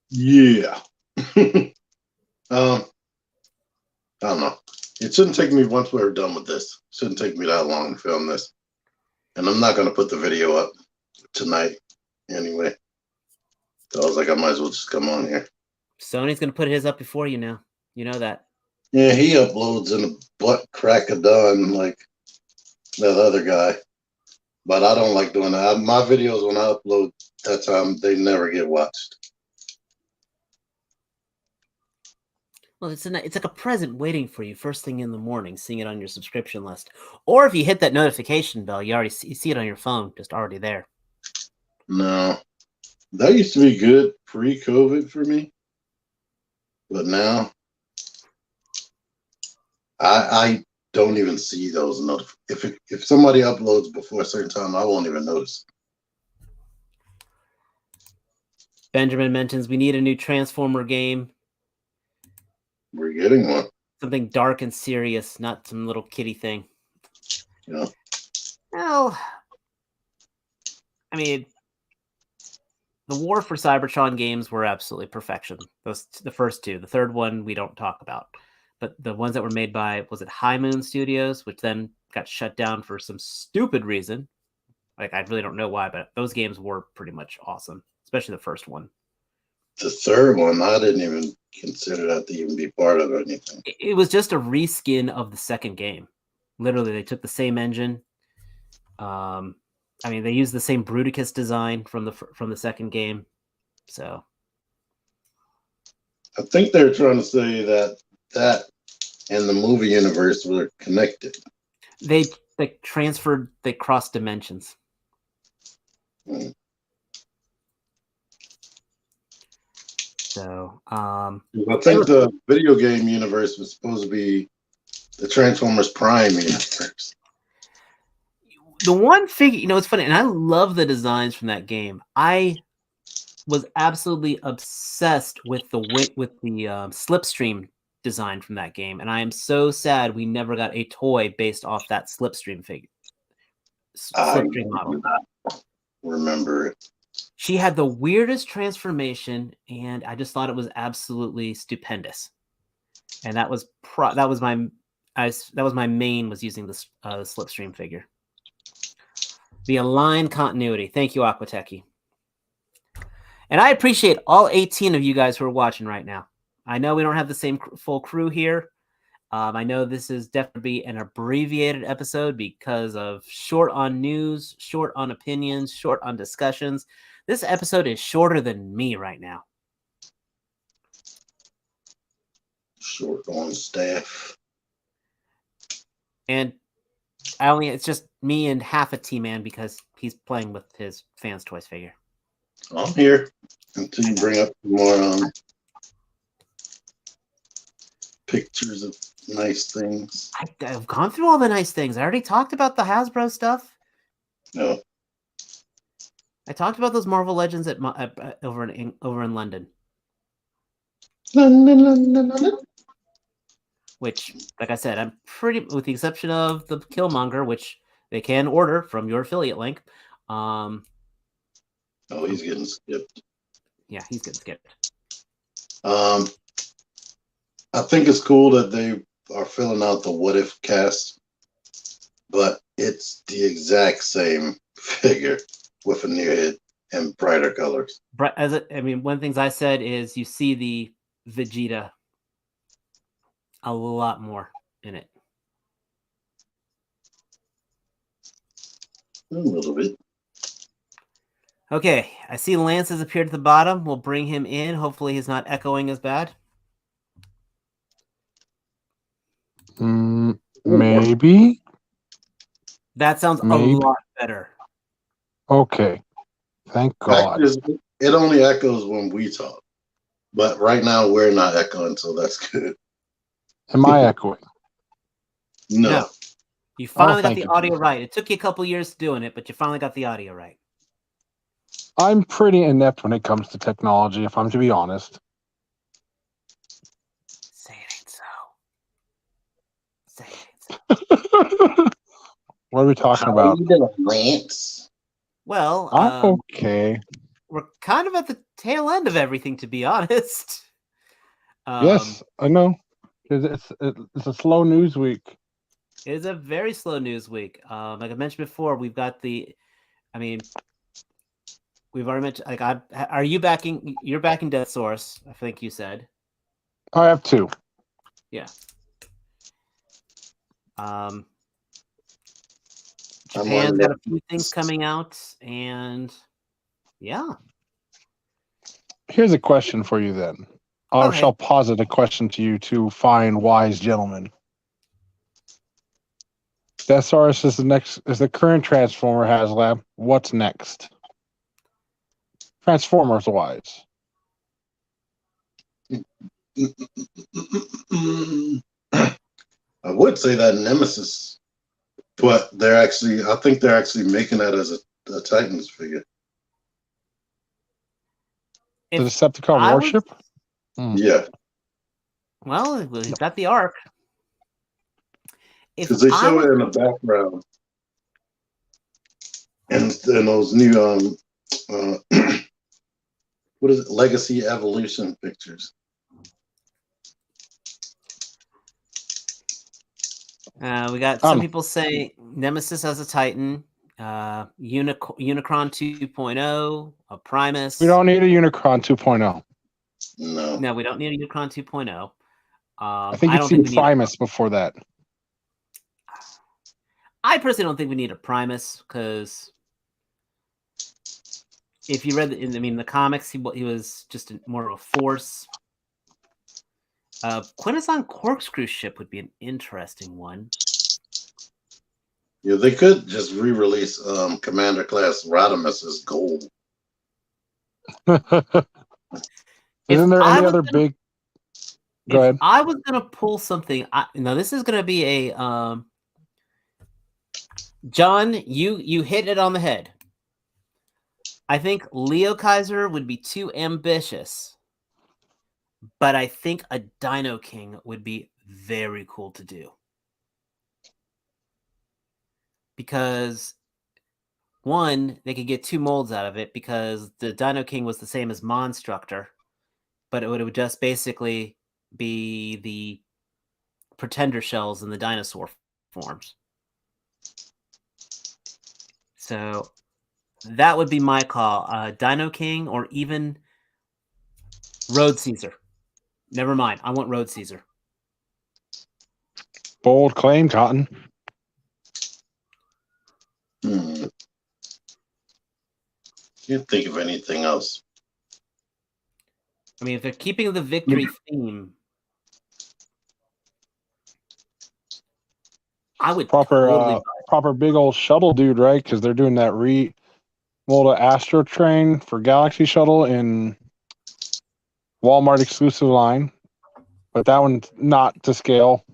Yeah. I don't know. It shouldn't take me, once we're done with this, shouldn't take me that long to film this. And I'm not going to put the video up tonight anyway. So I was like, I might as well just come on here. Sony's going to put his up before you now. You know that. Yeah, he uploads in a butt crack of dawn like that other guy. But I don't like doing that. My videos, when I upload that time, they never get watched. Well, it's like a present waiting for you first thing in the morning, seeing it on your subscription list. Or if you hit that notification bell, you see it on your phone, just already there. No. That used to be good pre-COVID for me. But now, I don't even see those notifications. If somebody uploads before a certain time, I won't even notice. Benjamin mentions we need a new Transformer game. We're getting one. Something dark and serious, not some little kiddie thing. Yeah. Well, I mean, the War for Cybertron games were absolutely perfection. The first two. The third one we don't talk about. But the ones that were made by, was it High Moon Studios, which then got shut down for some stupid reason. Like, I really don't know why, but those games were pretty much awesome, especially the first one. The third one, I didn't even consider that to even be part of anything. It was just a reskin of the second game. Literally, they took the same engine. I mean, they used the same Bruticus design from the second game. So, I think they're trying to say that and the movie universe were connected. They transferred, they crossed dimensions. So, I think the video game universe was supposed to be the Transformers Prime universe. The one figure, it's funny, and I love the designs from that game. I was absolutely obsessed with the Slipstream design from that game, and I am so sad we never got a toy based off that Slipstream figure. Slipstream model. Remember it. She had the weirdest transformation, and I just thought it was absolutely stupendous. And that was my main, was using the Slipstream figure. The aligned continuity. Thank you, Aquateki. And I appreciate all 18 of you guys who are watching right now. I know we don't have the same full crew here. I know this is definitely an abbreviated episode because of short on news, short on opinions, short on discussions. This episode is shorter than me right now. Short on staff. And it's just me and half a T-Man because he's playing with his Fans Toys figure. I'm here until you bring up more pictures of nice things. I've gone through all the nice things. I already talked about the Hasbro stuff. No. I talked about those Marvel Legends over in London. Which, like I said, I'm pretty, with the exception of the Killmonger, which they can order from your affiliate link. Oh, he's getting skipped. Yeah, he's getting skipped. I think it's cool that they are filling out the What If cast, but it's the exact same figure with a new head and brighter colors. One of the things I said is you see the Vegeta a lot more in it. A little bit. Okay, I see Lance has appeared at the bottom. We'll bring him in. Hopefully he's not echoing as bad. Maybe. That sounds a lot better. Okay. Thank God. It only echoes when we talk. But right now we're not echoing, so that's good. Am I echoing? No. You finally got thank the you. audio right. It took you a couple years doing it, but you finally got the audio right. I'm pretty inept when it comes to technology, if I'm to be honest. Say it ain't so. Say it ain't so. What are we talking How about? are you doing, Lance? Well, I'm okay. we're kind of at the tail end of everything, to be honest. Yes, I know. It's a slow news week. It is a very slow news week. Like I mentioned before, we've got we've already mentioned, are you backing, you're backing Death Source, I think you said. I have two. Yeah. Japan's got a few things coming out, and yeah. Here's a question for you then. I shall posit a question to you two fine, wise gentlemen. Deathsaurus is the current Transformer HasLab. What's next? Transformers wise. I would say that Nemesis, but I think they're actually making that as a Titans figure. The Decepticon warship? Yeah. Well, he's got the arc. Because they show it in the background. And those new what is it? Legacy Evolution pictures. We got some people saying Nemesis as a Titan, Unicron 2.0, a Primus. We don't need a Unicron 2.0. No, we don't need a Unicron 2.0. I think you've seen Primus before that. I personally don't think we need a Primus because if you read the comics, he was just more of a force. Quintesson Corkscrew ship would be an interesting one. Yeah, they could just re-release Commander Class Rodimus as gold. Isn't there any other big? Go ahead. I was gonna pull something. Now this is gonna be a John. You hit it on the head. I think Leo Kaiser would be too ambitious, but I think a Dino King would be very cool to do. Because one, they could get two molds out of it because the Dino King was the same as Monstructor, but it would just basically be the pretender shells in the dinosaur forms. So that would be my call. Dino King or even Road Caesar. Never mind. I want Road Caesar. Bold claim, Cotton. Can't think of anything else. I mean, if they're keeping the victory theme, I would proper big old shuttle dude, right? Because they're doing that mold Astro Train for Galaxy Shuttle in Walmart exclusive line. But that one's not to scale,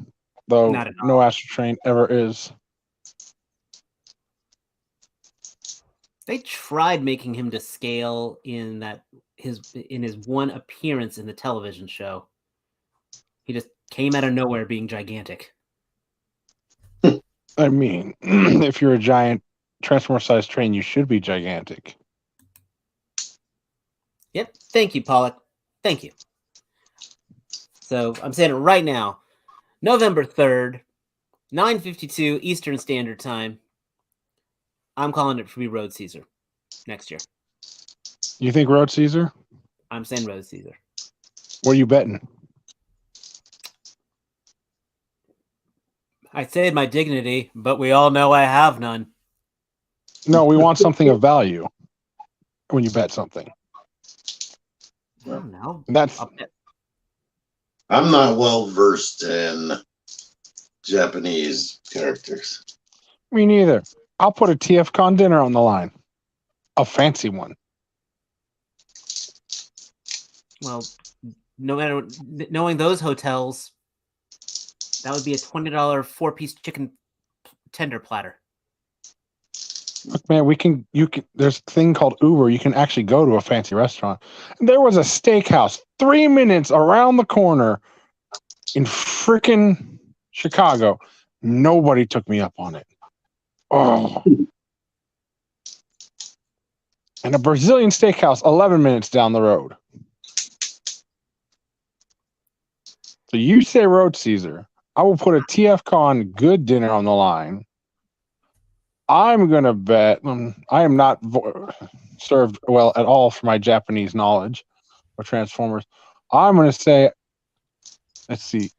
though Not at all. no Astro Train ever is. They tried making him to scale in his one appearance in the television show. He just came out of nowhere being gigantic. I mean, if you're a giant Transformer-sized train, you should be gigantic. Yep. Thank you, Pollock. Thank you. So I'm saying it right now. November 3rd, 9:52 Eastern Standard Time. I'm calling it for be Road Caesar next year. You think Road Caesar? I'm saying Road Caesar. What are you betting? I saved my dignity, but we all know I have none. No, we want something of value when you bet something. I don't know. That's I'm not well versed in Japanese characters. me neither. I'll put a TFCon dinner on the line. A fancy one. Well, no matter knowing those hotels, that would be a $20 4-piece chicken tender platter. Look, man, there's a thing called Uber. You can actually go to a fancy restaurant. There was a steakhouse 3 minutes around the corner in freaking Chicago. Nobody took me up on it. Oh. And a Brazilian steakhouse 11 minutes down the road. So you say Road Caesar. I will put a TFCon good dinner on the line. I'm going to bet I am not served well at all for my Japanese knowledge of Transformers. I'm going to say, let's see,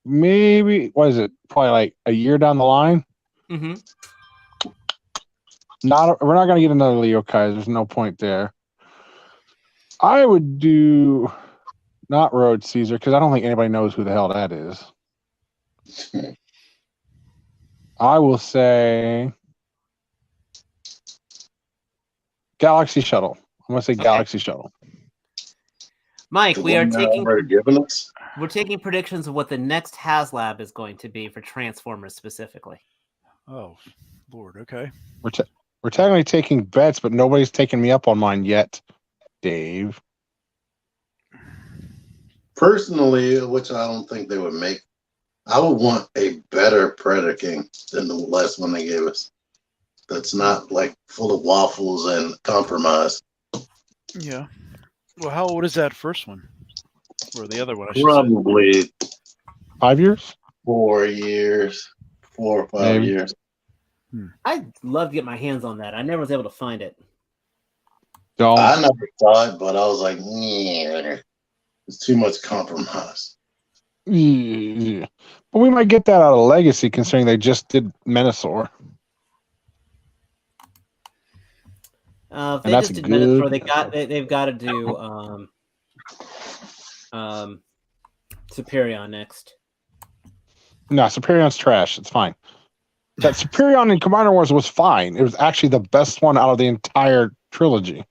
maybe, what is it? Probably like a year down the line. Mm-hmm. We're not going to get another Leo Kai. There's no point there. I would do not Road Caesar because I don't think anybody knows who the hell that is. I will say Galaxy Shuttle. I'm going to say Galaxy Shuttle. Mike, we are taking giving us. we're taking predictions of what the next HasLab is going to be for Transformers specifically. Oh, Lord. Okay. We're technically taking bets, but nobody's taken me up on mine yet, Dave. Personally, which I don't think they would make, I would want a better Predator King than the last one they gave us. That's not like full of waffles and compromise. Yeah. Well, how old is that first one? Or the other one, I should say. Probably 5 years? 4 years, 4 or 5 Maybe. years. I'd love to get my hands on that. I never was able to find it. Don't. I never saw it, but I was like, yeah, it's too much compromise. Yeah. But we might get that out of Legacy, considering they just did Menasor. If And they that's just did good. Menasor, they've got to do Superion next. No, Superion's trash. It's fine. That Superion in Commander Wars was fine. It was actually the best one out of the entire trilogy.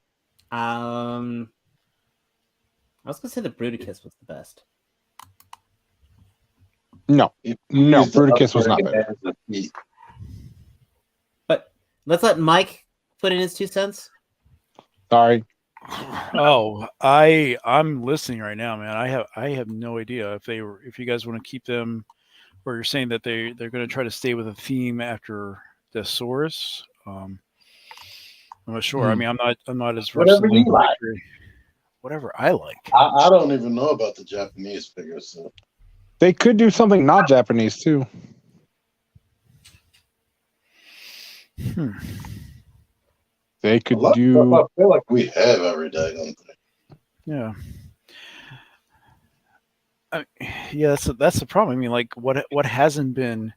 I was gonna say the Bruticus was the best. No, If No, used the Bruticus was not upgrade better. as a feat. But let's let Mike put in his 2 cents. Sorry. Oh, I'm listening right now, man. I have no idea if you guys want to keep them, or you're saying that they're going to try to stay with a theme after the Saurus. I'm not sure. I mean, I'm not as versed Whatever in you the like. history. Whatever I like. I don't even know about the Japanese figures. So. They could do something not Japanese, too. They could A lot of do... stuff I feel like we have every day, don't they? Yeah. Yeah, that's the problem. I mean, like what hasn't been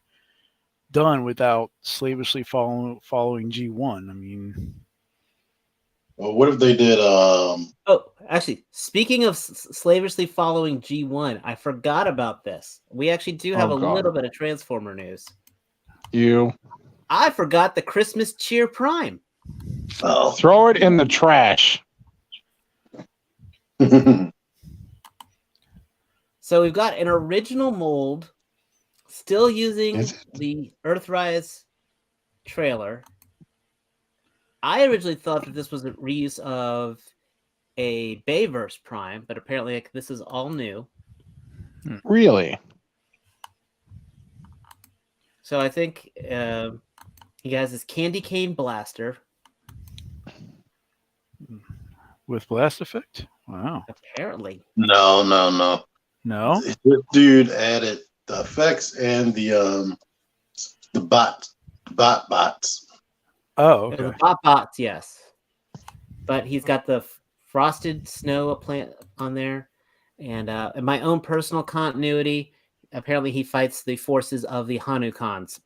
done without slavishly following G1? I mean, Well, what if they did? Oh, actually, speaking of slavishly following G1, I forgot about this. We actually do have a little bit of Transformer news. I forgot the Christmas Cheer Prime. Oh. Throw it in the trash. So we've got an original mold, still using Is it? the Earthrise trailer. I originally thought that this was a reuse of a Bayverse Prime, but apparently this is all new. Really? So I think he has this candy cane blaster. With blast effect? Wow. Apparently, No. No? This dude added the effects and the bots. Oh, the okay. bots, yes, but he's got the frosted snow plant on there, and in my own personal continuity, apparently he fights the forces of the Hanukans.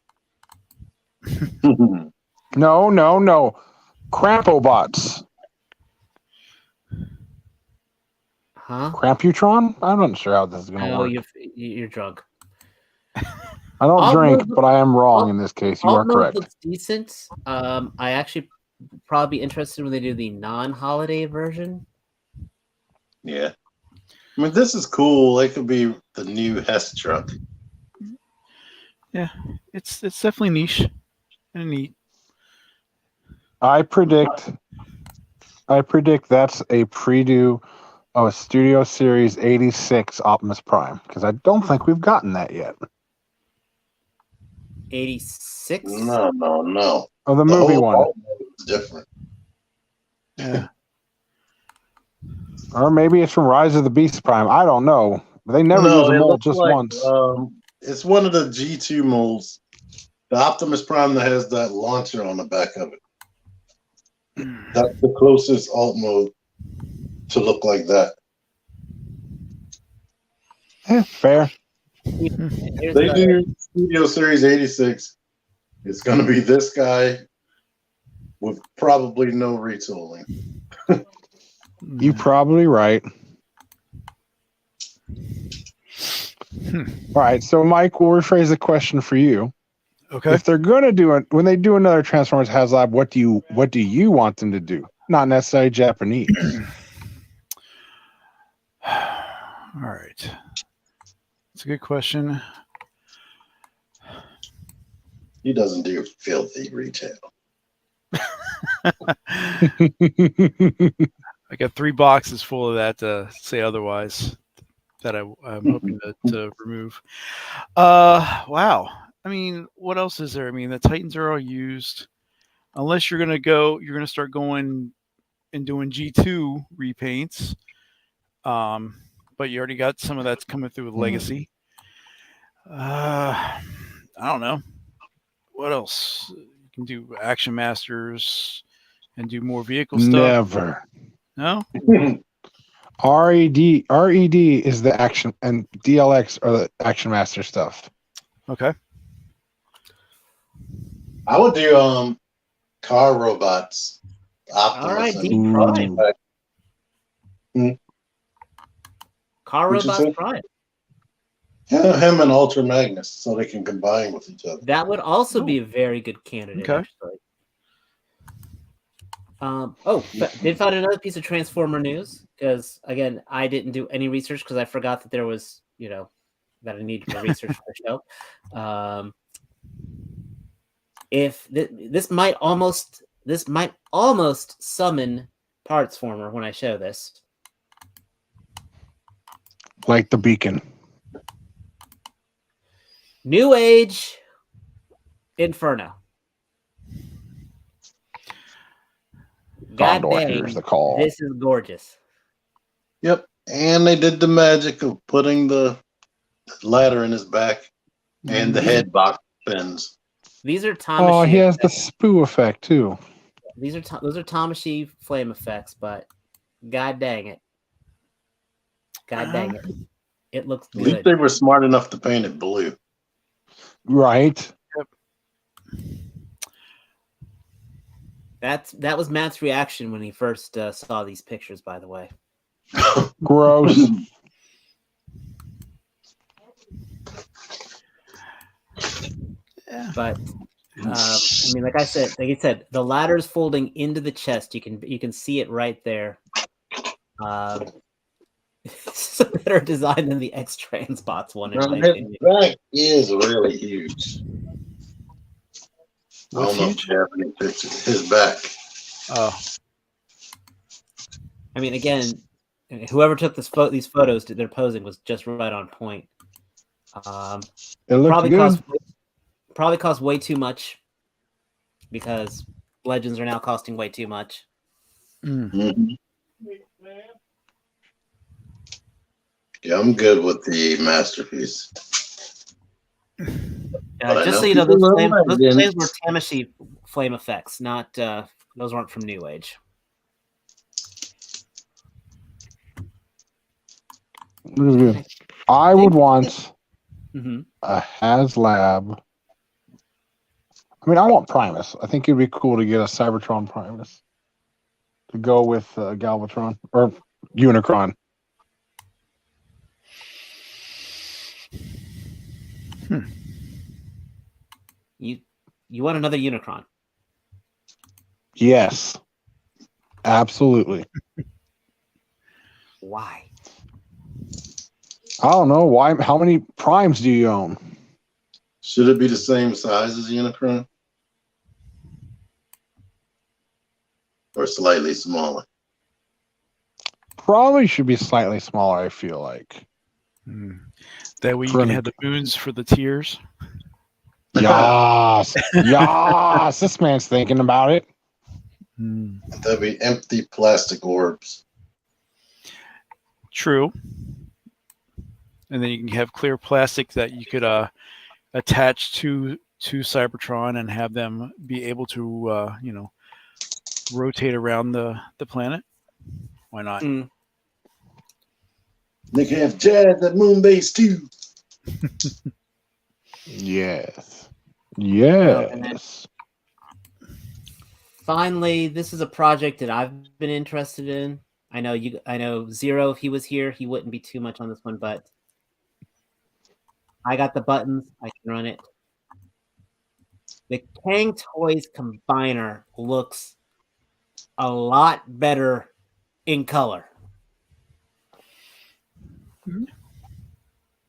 No. Crampobots. Huh? Cramputron? I'm not sure how this is going to Oh, work. you're drunk. I don't All drink, modes- but I am wrong all- in this case. You All are mode correct. looks decent. I actually probably be interested when they do the non-holiday version. Yeah. I mean, this is cool. It could be the new Hess truck. Yeah. It's definitely niche and neat. I predict that's a preview of a Studio Series 86 Optimus Prime because I don't think we've gotten that yet. 86. No. Oh, the The movie whole one, alt mode is different. Yeah. or maybe it's from Rise of the Beast Prime. I don't know. But they never use a it mold looks just like, once. it's one of the G2 molds. The Optimus Prime that has that launcher on the back of it. That's the closest alt mode to look like that. Fair. Here's They the- do Studio Series 86. It's going to be this guy with probably no retooling. You're probably right. All right, so Mike, we'll rephrase the question for you. Okay. If they're going to do it, when they do another Transformers HasLab, what do you want them to do? Not necessarily Japanese. All right. It's a good question. He doesn't do filthy retail. I got 3 boxes full of that to say otherwise that I'm hoping to remove. Wow. I mean, what else is there? I mean, the Titans are all used. Unless you're going to start going and doing G2 repaints. But you already got some of that's coming through with Legacy. I don't know. What else? You can do Action Masters and do more vehicle stuff. Never. No? RED is the action, and DLX are the Action Master stuff. Okay. I would do car robots. Optimus. All right, and Deep Prime. Car What'd you Robots say? Prime. Him and Ultra Magnus, so they can combine with each other. That would also be a very good candidate, Okay. actually. Did find another piece of Transformer news because again, I didn't do any research because I forgot that there was, that I needed for research for the show. If this might almost summon Partsformer when I show this. Like the beacon. New Age Inferno. God Condor dang, hears the call. this is gorgeous. Yep. And they did the magic of putting the ladder in his back and the head box fins. These are Oh, he Tamashii has the effects. spoo effect too. Those are Tamashii flame effects, but god dang it. God dang it. It looks At least good. they were smart enough to paint it blue. Right. That was Matt's reaction when he first saw these pictures, by the way. Gross. But I mean, like I said, the ladder's folding into the chest. You can see it right there. It's a better design than the X-Transbots one, in No, my his opinion. back is really huge. I What's don't know huge? if you have any pictures. His back. Oh, I mean, again, whoever took these photos, their posing was just right on point. It looks Probably good. cost way too much because Legends are now costing way too much. Mhm. Yeah, I'm good with the masterpiece. But I Just know so you know, people those love flames Legends. were Tamashii flame effects, not those weren't from New Age. Looks good. I would want Mm-hmm. a HasLab. I mean, I want Primus. I think it'd be cool to get a Cybertron Primus to go with Galvatron or Unicron. You want another Unicron? Yes, absolutely. Why? I don't know why. How many Primes do you own? Should it be the same size as Unicron? Or slightly smaller? Probably should be slightly smaller. I feel like. that way you For can an- have the moons for the tiers. Yas, yas. This man's thinking about it. That'd be empty plastic orbs. True. And then you can have clear plastic that you could attach to Cybertron and have them be able to rotate around the planet. Why not? They can have Jazz at Moonbase too. Yes, And then yes. finally, this is a project that I've been interested in. I know Zero, if he was here, he wouldn't be too much on this one, but I got the buttons. I can run it. The Kang Toys Combiner looks a lot better in color.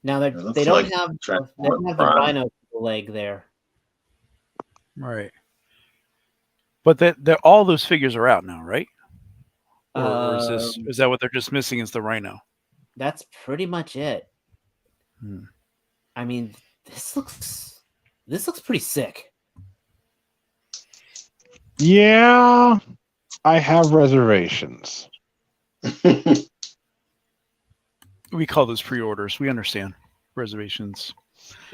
Now they looks don't like have the Prime. Rhino leg there. Right. But that all those figures are out now, right? Or is that what they're just missing is the Rhino? That's pretty much it. Hmm. I mean, this looks pretty sick. Yeah, I have reservations. We call those pre-orders. We understand reservations.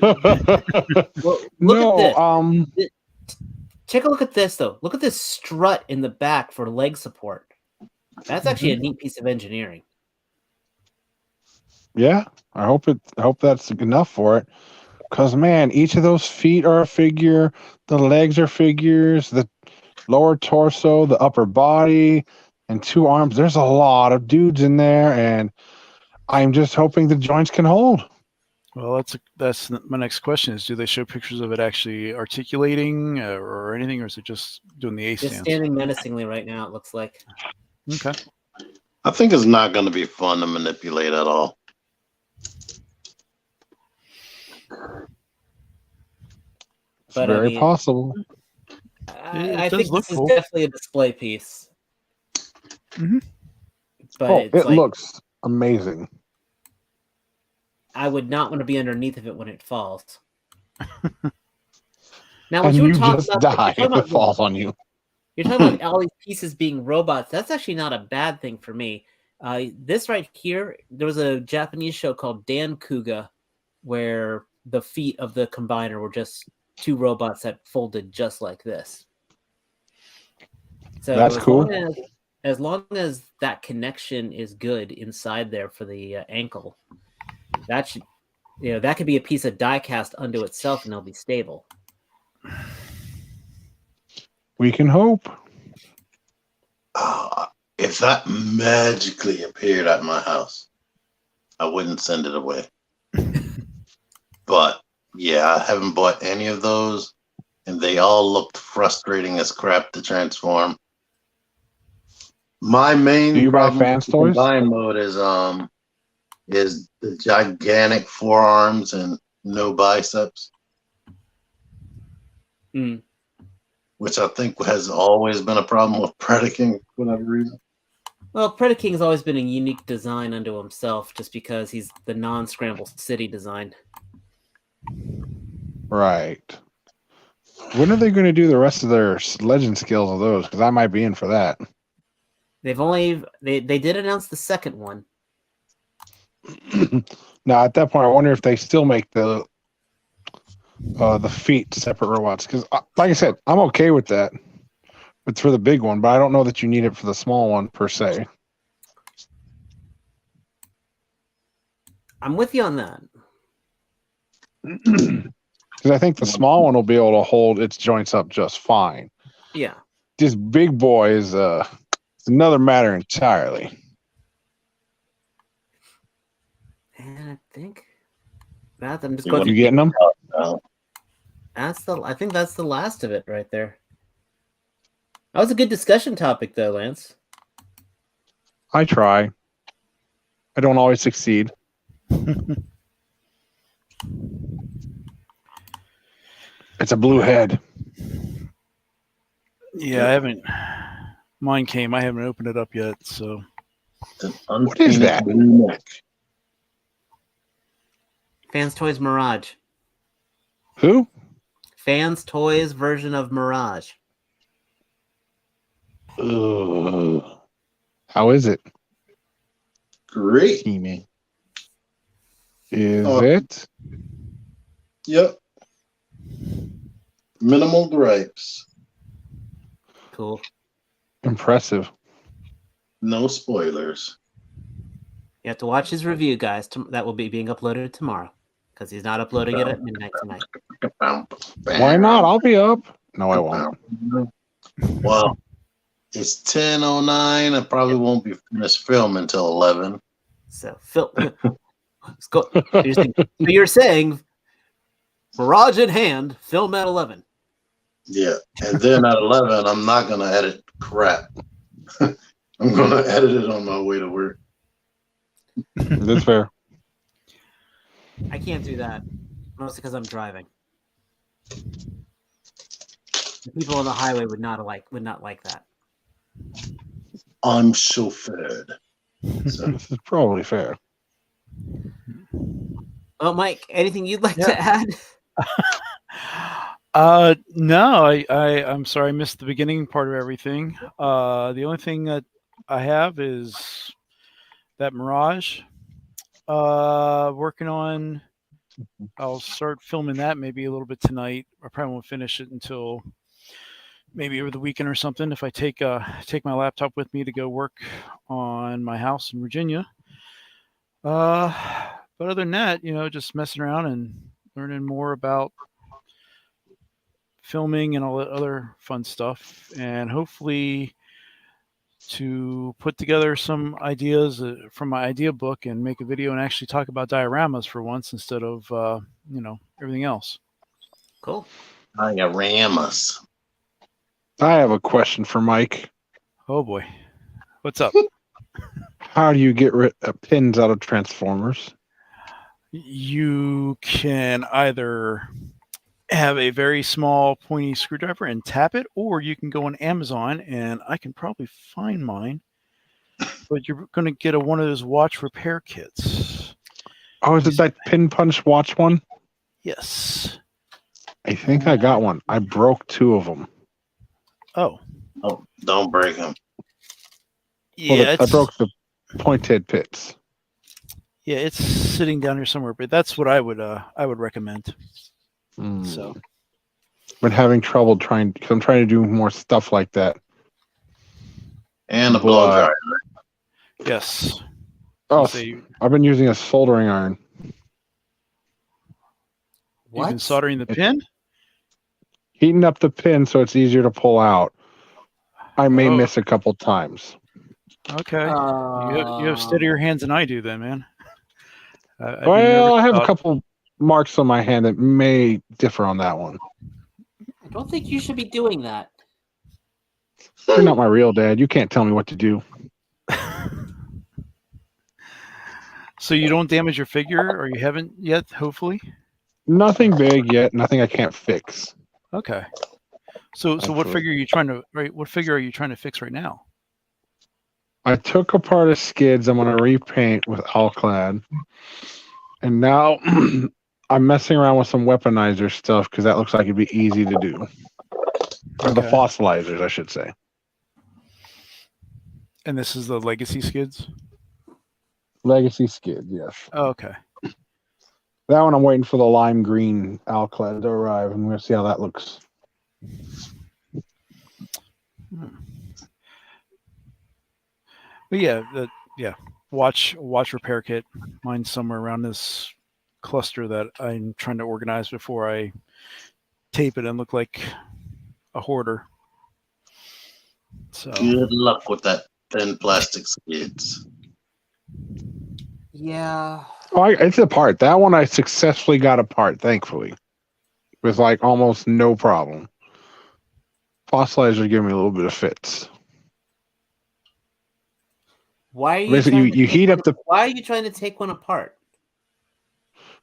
Well, look at No, this. Take a look at this, though. Look at this strut in the back for leg support. That's actually a neat piece of engineering. yeah, I hope that's enough for it. Because man, each of those feet are a figure. The legs are figures. The lower torso, the upper body, and 2 arms. There's a lot of dudes in there, and I'm just hoping the joints can hold. Well, that's my next question: is do they show pictures of it actually articulating or anything, or is it just doing the A Just stance? standing menacingly right now, it looks like. Okay. I think it's not going to be fun to manipulate at all. It's But, very I mean, possible. I does think look this is cool. definitely a display piece. Mhm. But Oh, it's it like, looks amazing. I would not want to be underneath of it when it falls. Now, what And you were you talking just about, die you're if talking it falls on you. You're talking about all these pieces being robots. That's actually not a bad thing for me. This right here, there was a Japanese show called Dan Kuga where the feet of the combiner were just 2 robots that folded just like this. So That's cool. As long as that connection is good inside there for the ankle, that should, that could be a piece of die cast unto itself and it'll be stable. We can hope. If that magically appeared at my house, I wouldn't send it away. But yeah, I haven't bought any of those, and they all looked frustrating as crap to transform. My main Do you buy problem fans with the toys? combine mode is is the gigantic forearms and no biceps, Mm. which I think has always been a problem with Predaking for whatever reason. Well, Predaking has always been a unique design unto himself, just because he's the non-scramble city design. Right. When are they going to do the rest of their legend skills of those? Because I might be in for that. They did announce the second one. Now, at that point, I wonder if they still make the feet separate robots. Because, like I said, I'm okay with that. It's for the big one, but I don't know that you need it for the small one per se. I'm with you on that. Because I think the small one will be able to hold its joints up just fine. Yeah. This big boy is it's another matter entirely. And I think that I'm just You going. You getting them? I think that's the last of it right there. That was a good discussion topic, though, Lance. I try. I don't always succeed. It's a blue head. Yeah, I haven't. Mine came. I haven't opened it up yet. So What is that? Fans Toys Mirage. Who? Fans Toys version of Mirage. Ugh. How is it? Great. Teaming. Is Oh. it? Yep. Minimal gripes. Cool. Impressive. No spoilers. You have to watch his review, guys. That will be being uploaded tomorrow, because he's not uploading it at midnight tonight. Why not? I'll be up. No, I won't. Well, it's 10:09. I probably won't be finished filming until 11. So, Phil, let's go. So you're saying, Mirage in hand, film at 11. Yeah, and then at 11, I'm not gonna edit crap. I'm gonna edit it on my way to work. That's fair. I can't do that, mostly because I'm driving. The people on the highway would not like that. I'm chauffeured. So, This is probably fair. Oh, Mike, anything you'd like to add? No, I'm sorry I missed the beginning part of everything. The only thing that I have is that Mirage. Working on. I'll start filming that maybe a little bit tonight. I probably won't finish it until maybe over the weekend or something. If I take my laptop with me to go work on my house in Virginia. But other than that, just messing around and learning more about filming and all that other fun stuff, and hopefully to put together some ideas from my idea book and make a video and actually talk about dioramas for once instead of everything else. Cool. dioramas. I have a question for Mike. Oh boy, what's up? How do you get rid of pins out of Transformers? You can either have a very small pointy screwdriver and tap it, or you can go on Amazon, and I can probably find mine, but you're going to get one of those watch repair kits. Oh, is it that pin punch watch one? Yes. I think I got one. I broke 2 of them. Oh. Oh, don't break them. Yeah, I broke the pointed pits. Yeah, it's sitting down here somewhere, but that's what I would recommend. So, been having trouble because I'm trying to do more stuff like that. And a blow dryer. Yes. Oh, I've been using a soldering iron. You've been soldering the pin? Heating up the pin so it's easier to pull out. I may miss a couple times. Okay. You have steadier hands than I do then, man. I have a couple marks on my hand that may differ on that one. I don't think you should be doing that. You're not my real dad. You can't tell me what to do. So you don't damage your figure, or you haven't yet, hopefully? Nothing big yet. Nothing I can't fix. Okay. So what Hopefully. figure are you trying to what figure are you trying to fix right now? I took apart a skids. I'm going to repaint with Alclad. And now I'm messing around with some weaponizer stuff because that looks like it'd be easy to do. Or the Okay. fossilizers, I should say. And this is the legacy skids? Legacy skid, yes. Oh, okay. That one I'm waiting for the lime green Alclad to arrive. I'm going to see how that looks. But yeah, watch repair kit. Mine's somewhere around this cluster that I'm trying to organize before I tape it and look like a hoarder. So Good luck with that thin plastic skids. Yeah. Oh, it's apart. That one I successfully got apart, thankfully. With like almost no problem. Fossilizer give me a little bit of fits. Why are you Basically, trying to you take heat one- up the Why are you trying to take one apart?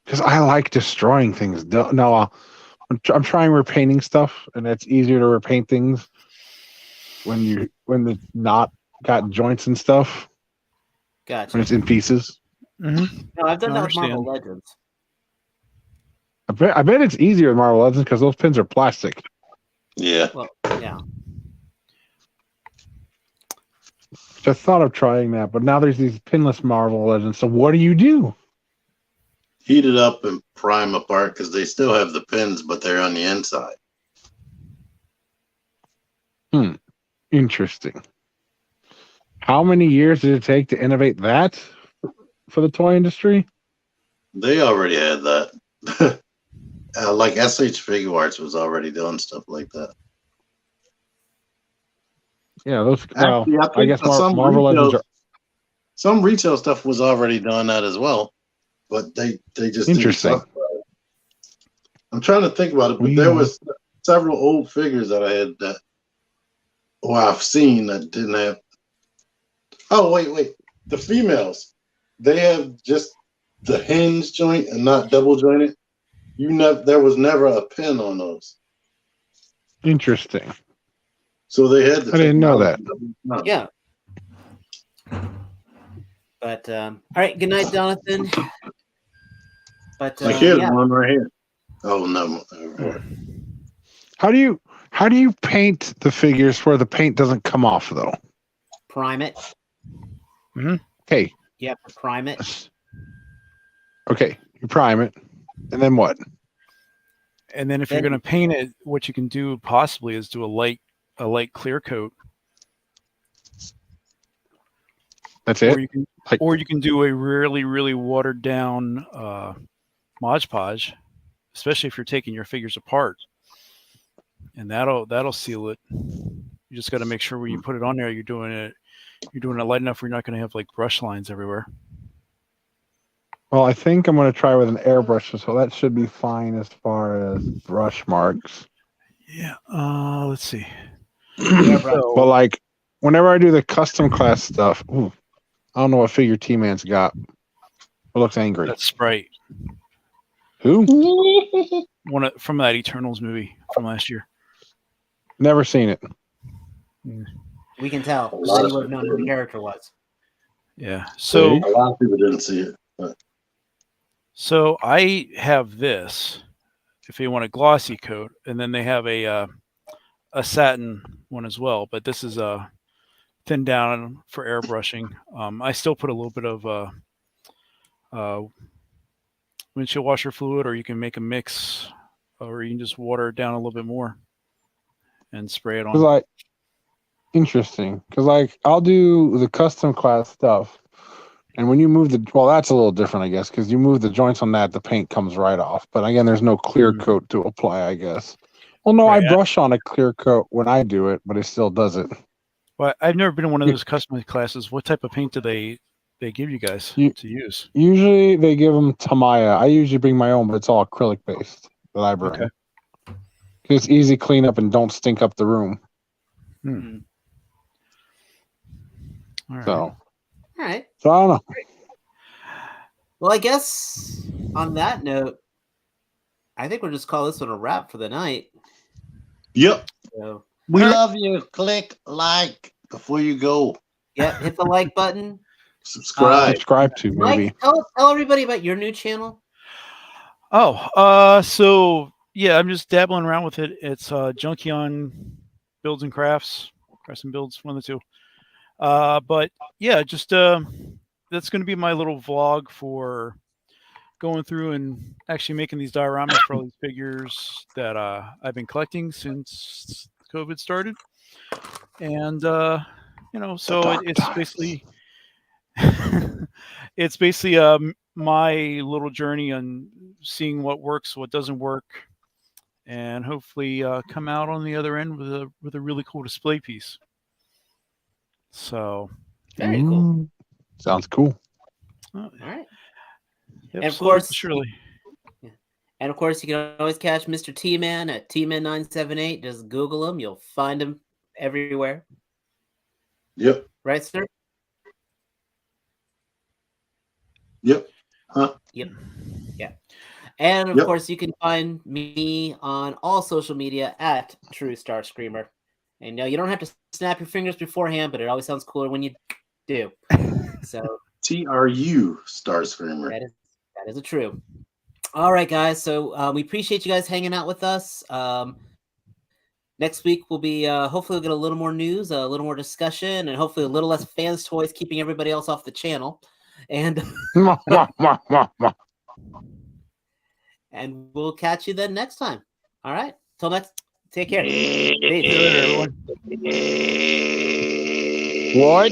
because I like destroying things. No, I'm trying repainting stuff, and it's easier to repaint things when it's not got joints and stuff. Gotcha. When it's in pieces. mm-hmm. No, I've done I that with Marvel understand. Legends. I bet it's easier with Marvel Legends because those pins are plastic. Yeah. Well, yeah. I thought of trying that, but now there's these pinless Marvel Legends. So what do you do? Heat it up and prime apart because they still have the pins, but they're on the inside. Interesting. How many years did it take to innovate that for the toy industry? They already had that. Like SH Figure Arts was already doing stuff like that. Yeah, those. Actually, Well, I guess some Marvel Legends are some retail stuff was already doing that as well, but they just didn't interesting. talk about it. I'm trying to think about it, but there was several old figures that I had that, I've seen that didn't have. Oh wait, the females, they have just the hinge joint and not double jointed. There was never a pin on those, Interesting. so they had. I didn't know that. Yeah. But all right, good night, Jonathan. But Like here's yeah. one right here. Oh no! How do you paint the figures where the paint doesn't come off though? Prime it. Okay. You have to prime it. Okay, you prime it, and then what? And then if you're going to paint it, what you can do possibly is do a light clear coat. That's it. Or you can do a really, really watered down Mod Podge, especially if you're taking your figures apart, and that'll seal it. You just got to make sure when you put it on there, you're doing it light enough where you're not going to have like brush lines everywhere. Well, I think I'm going to try with an airbrush, so that should be fine as far as brush marks. Yeah. Let's see. But like, whenever I do the custom class stuff, I don't know what figure T-Man's got. It looks angry. That's Sprite. Who? One from that Eternals movie from last year. Never seen it. We can tell. Then you would have known who the character was. Yeah. So a lot of people didn't see it. But. So I have this. If you want a glossy coat, and then they have a satin one as well. But this is thinned down for airbrushing. I still put a little bit of windshield washer fluid, or you can make a mix, or you can just water it down a little bit more and spray it on. Interesting, because like I'll do the custom class stuff, and when you move that's a little different, I guess, because you move the joints on that, the paint comes right off. But again, there's no clear coat to apply, I guess. Well, no, right, I brush on a clear coat when I do it, but it still does it. Well, I've never been in one of those custom classes. What type of paint do they give you guys to use? Usually they give them Tamiya. I usually bring my own, but it's all acrylic based that I bring. Okay. It's easy clean up and don't stink up the room. All right. So I don't know. Well, I guess on that note, I think we'll just call this one a wrap for the night. Yep. So, We all right. love you. Click like before you go. Yeah, hit the like button. Subscribe. Subscribe to maybe. Mike, tell everybody about your new channel. So yeah, I'm just dabbling around with it. It's Junkie on Builds and Crafts and Builds, one of the two. But yeah, just that's going to be my little vlog for going through and actually making these dioramas for all these figures that I've been collecting since COVID started. And so it's basically it's basically my little journey on seeing what works, what doesn't work, and hopefully come out on the other end with a really cool display piece. So Very cool. Sounds cool. All right. Yep, And of course, surely. Yeah. And of course, you can always catch Mr. T-Man at T-Man978. Just Google him. You'll find him everywhere. Yep. Right, sir? Yep. Huh? Yep. Yeah. And of course, you can find me on all social media at Trustarscreamer. And no, you don't have to snap your fingers beforehand, but it always sounds cooler when you do. So TRU Starscreamer. That is a true. All right, guys. So we appreciate you guys hanging out with us. Next week we'll be hopefully we'll get a little more news, a little more discussion, and hopefully a little less fans toys keeping everybody else off the channel. And and we'll catch you then next time. All right. Till next. Take care. See you later, everyone. What?